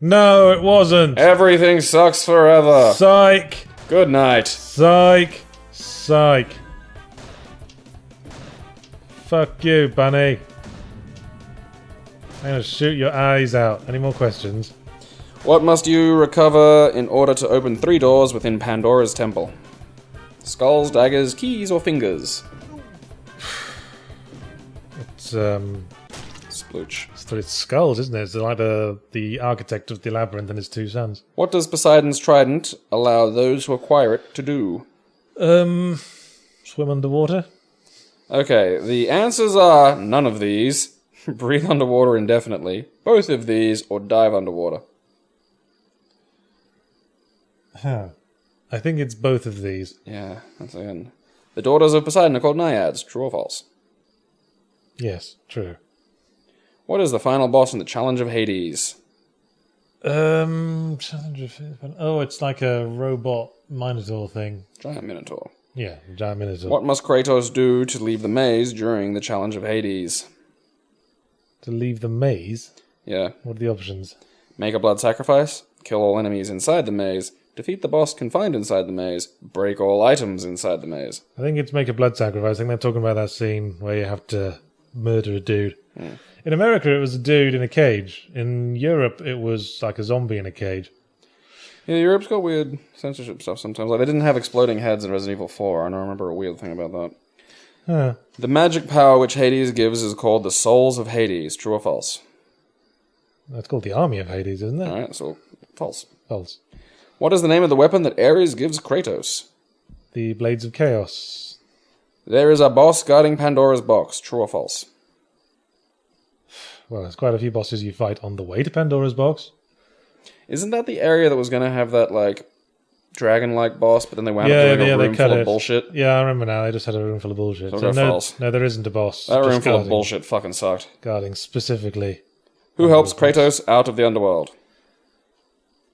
No, it wasn't. Everything sucks forever. Psych. Good night. Psych. Psych. Fuck you, bunny. I'm gonna shoot your eyes out. Any more questions? What must you recover in order to open 3 doors within Pandora's temple? Skulls, daggers, keys, or fingers? It's Splooch. It's skulls, isn't it? It's like the architect of the labyrinth and his 2 sons. What does Poseidon's trident allow those who acquire it to do? Swim underwater? Okay, the answers are none of these, breathe underwater indefinitely, both of these, or dive underwater. Huh. I think it's both of these. Yeah, that's again. The daughters of Poseidon are called naiads, true or false? Yes, true. What is the final boss in the Challenge of Hades? Oh, it's like a robot Minotaur thing. Giant Minotaur. Yeah, giant Minotaur. What must Kratos do to leave the maze during the Challenge of Hades? To leave the maze? Yeah. What are the options? Make a blood sacrifice, kill all enemies inside the maze, defeat the boss confined inside the maze, break all items inside the maze. I think it's make a blood sacrifice. I think they're talking about that scene where you have to murder a dude. In America, it was a dude in a cage. In Europe, it was like a zombie in a cage. Yeah, Europe's got weird censorship stuff sometimes. Like, they didn't have exploding heads in Resident Evil 4. I don't remember a weird thing about that. Huh. The magic power which Hades gives is called the Souls of Hades. True or false? That's called the Army of Hades, isn't it? Alright, so false. False. What is the name of the weapon that Ares gives Kratos? The Blades of Chaos. There is a boss guarding Pandora's box. True or false? Well, there's quite a few bosses you fight on the way to Pandora's box. Isn't that the area that was going to have that, like, dragon-like boss, but then they wound up doing a room full of bullshit? Yeah, I remember now. They just had a room full of bullshit. So no, false. No, there isn't a boss. That room full of bullshit fucking sucked. Guarding specifically. Who helps Kratos out of the underworld?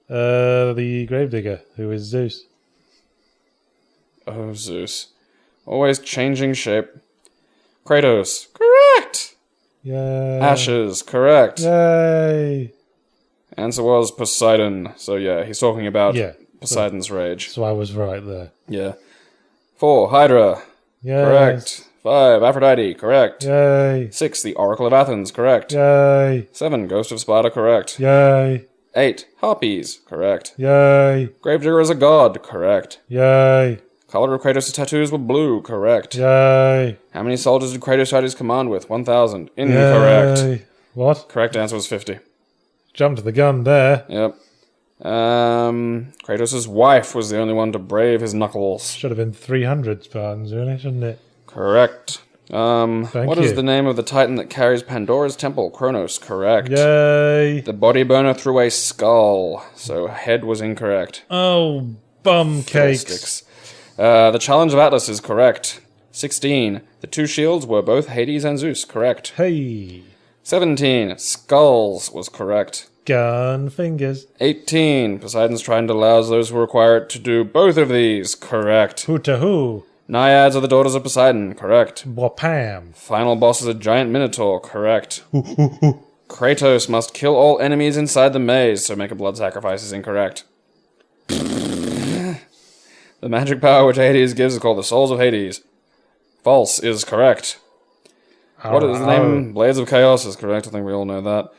The Gravedigger, who is Zeus. Oh, Zeus. Always changing shape. Kratos. Correct! Yay. Ashes. Correct. Yay! Answer was Poseidon. So yeah, he's talking about Poseidon's rage. So I was right there. Yeah. 4. Hydra. Yay. Correct. 5. Aphrodite. Correct. Yay! 6. The Oracle of Athens. Correct. Yay! 7. Ghost of Sparta. Correct. Yay! 8. Harpies. Correct. Yay! Gravedigger is a god. Correct. Yay! Color of Kratos' tattoos were blue. Correct. Yay! How many soldiers did Kratos fight his command with? 1,000. Incorrect. Yay. What? Correct answer was 50. Jumped the gun there. Yep. Kratos' wife was the only one to brave his knuckles. Should have been 300 Spartans, really, shouldn't it? Correct. Thank What you. is the name of the titan that carries Pandora's temple? Kronos. Correct. Yay! The body burner threw a skull, so head was incorrect. Oh, bum cakes. Fiddlesticks. The challenge of Atlas is correct. 16. The two shields were both Hades and Zeus. Correct. Hey! 17. Skulls was correct. Gun fingers. 18. Poseidon's trident allows those who require it to do both of these. Correct. Hoo-ta-hoo. Naiads are the daughters of Poseidon. Correct. Wapam. Final boss is a giant minotaur. Correct. Kratos must kill all enemies inside the maze, so make a blood sacrifice is incorrect. The magic power which Hades gives is called the Souls of Hades. False is correct. What is the name? Blades of Chaos is correct. I think we all know that.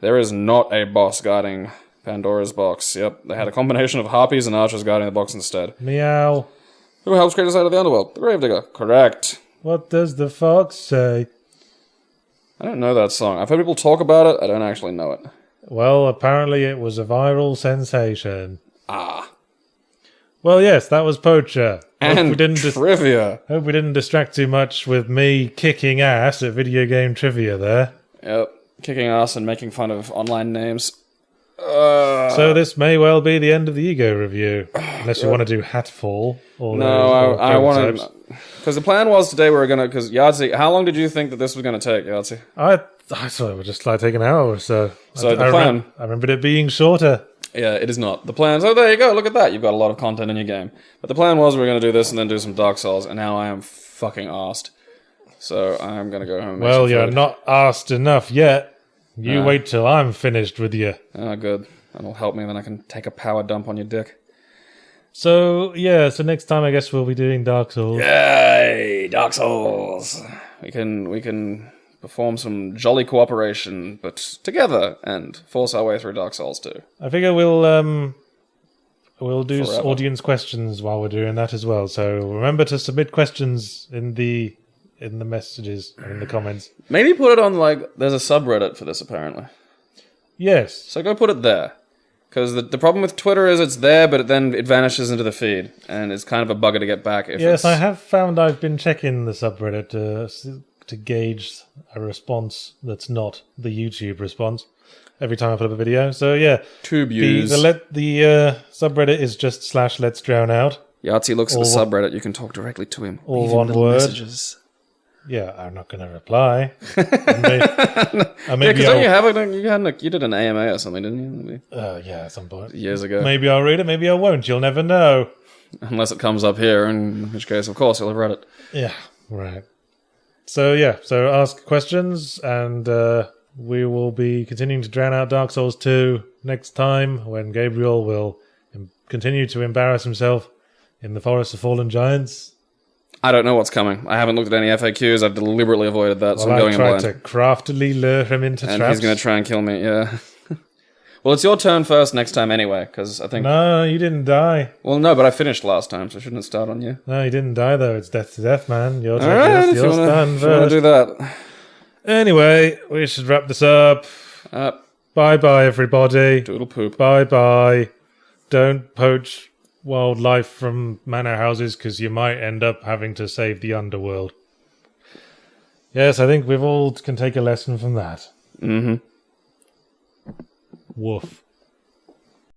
There is not a boss guarding Pandora's box. Yep, they had a combination of harpies and archers guarding the box instead. Meow. Who helps Kratos out of the underworld? The Gravedigger. Correct. What does the fox say? I don't know that song. I've heard people talk about it. I don't actually know it. Well, apparently it was a viral sensation. Ah. Well, yes, that was Poacher. And trivia. Hope we didn't distract too much with me kicking ass at video game trivia there. Yep. Kicking ass and making fun of online names. So this may well be the end of the Ego review. Unless you want to do Hatfall. No, I want to... Because the plan was today we were going to... Because Yahtzee, how long did you think that this was going to take, Yahtzee? I thought it would just like take an hour or so. So the plan... I remembered it being shorter. Yeah, it is not. The plan... So there you go, look at that. You've got a lot of content in your game. But the plan was we were going to do this and then do some Dark Souls, and now I am fucking arsed. So I'm going to go home and make some you're food. not arsed enough yet. You wait till I'm finished with you. Oh, good. That'll help me, then I can take a power dump on your dick. So, so next time I guess we'll be doing Dark Souls. Yay! Dark Souls! We can perform some jolly cooperation, but together, and force our way through Dark Souls too. I figure we'll do Forever. audience questions while we're doing that as well. So remember to submit questions in the messages or in the comments. Maybe put it on, there's a subreddit for this apparently. Yes. So go put it there. Because the problem with Twitter is it's there, but then it vanishes into the feed, and it's kind of a bugger to get back. Yes, I have found I've been checking the subreddit to gauge a response that's not the YouTube response every time I put up a video. So yeah, tube use. The subreddit is just /Let's Drown Out. Yahtzee looks at the subreddit. You can talk directly to him. All one word. Messages. Yeah, I'm not going to reply. Maybe you did an AMA or something, didn't you? Yeah, at some point. Years ago. Maybe I'll read it, maybe I won't. You'll never know. Unless it comes up here, in which case, of course, you'll have read it. Yeah, right. So ask questions, and we will be continuing to drown out Dark Souls 2 next time, when Gabriel will continue to embarrass himself in the Forest of Fallen Giants. I don't know what's coming. I haven't looked at any FAQs. I've deliberately avoided that, so I'm going in blind. I tried to craftily lure him into traps. And he's going to try and kill me, yeah. Well, it's your turn first next time anyway, because I think... No, you didn't die. Well, no, but I finished last time, so I shouldn't start on you. No, you didn't die, though. It's death to death, man. Your turn first. Yours done first. You want to do that. Anyway, we should wrap this up. Bye-bye, everybody. Doodle poop. Bye-bye. Don't poach wildlife from manor houses, because you might end up having to save the underworld. Yes, I think we've all can take a lesson from that. Mm-hmm. Woof.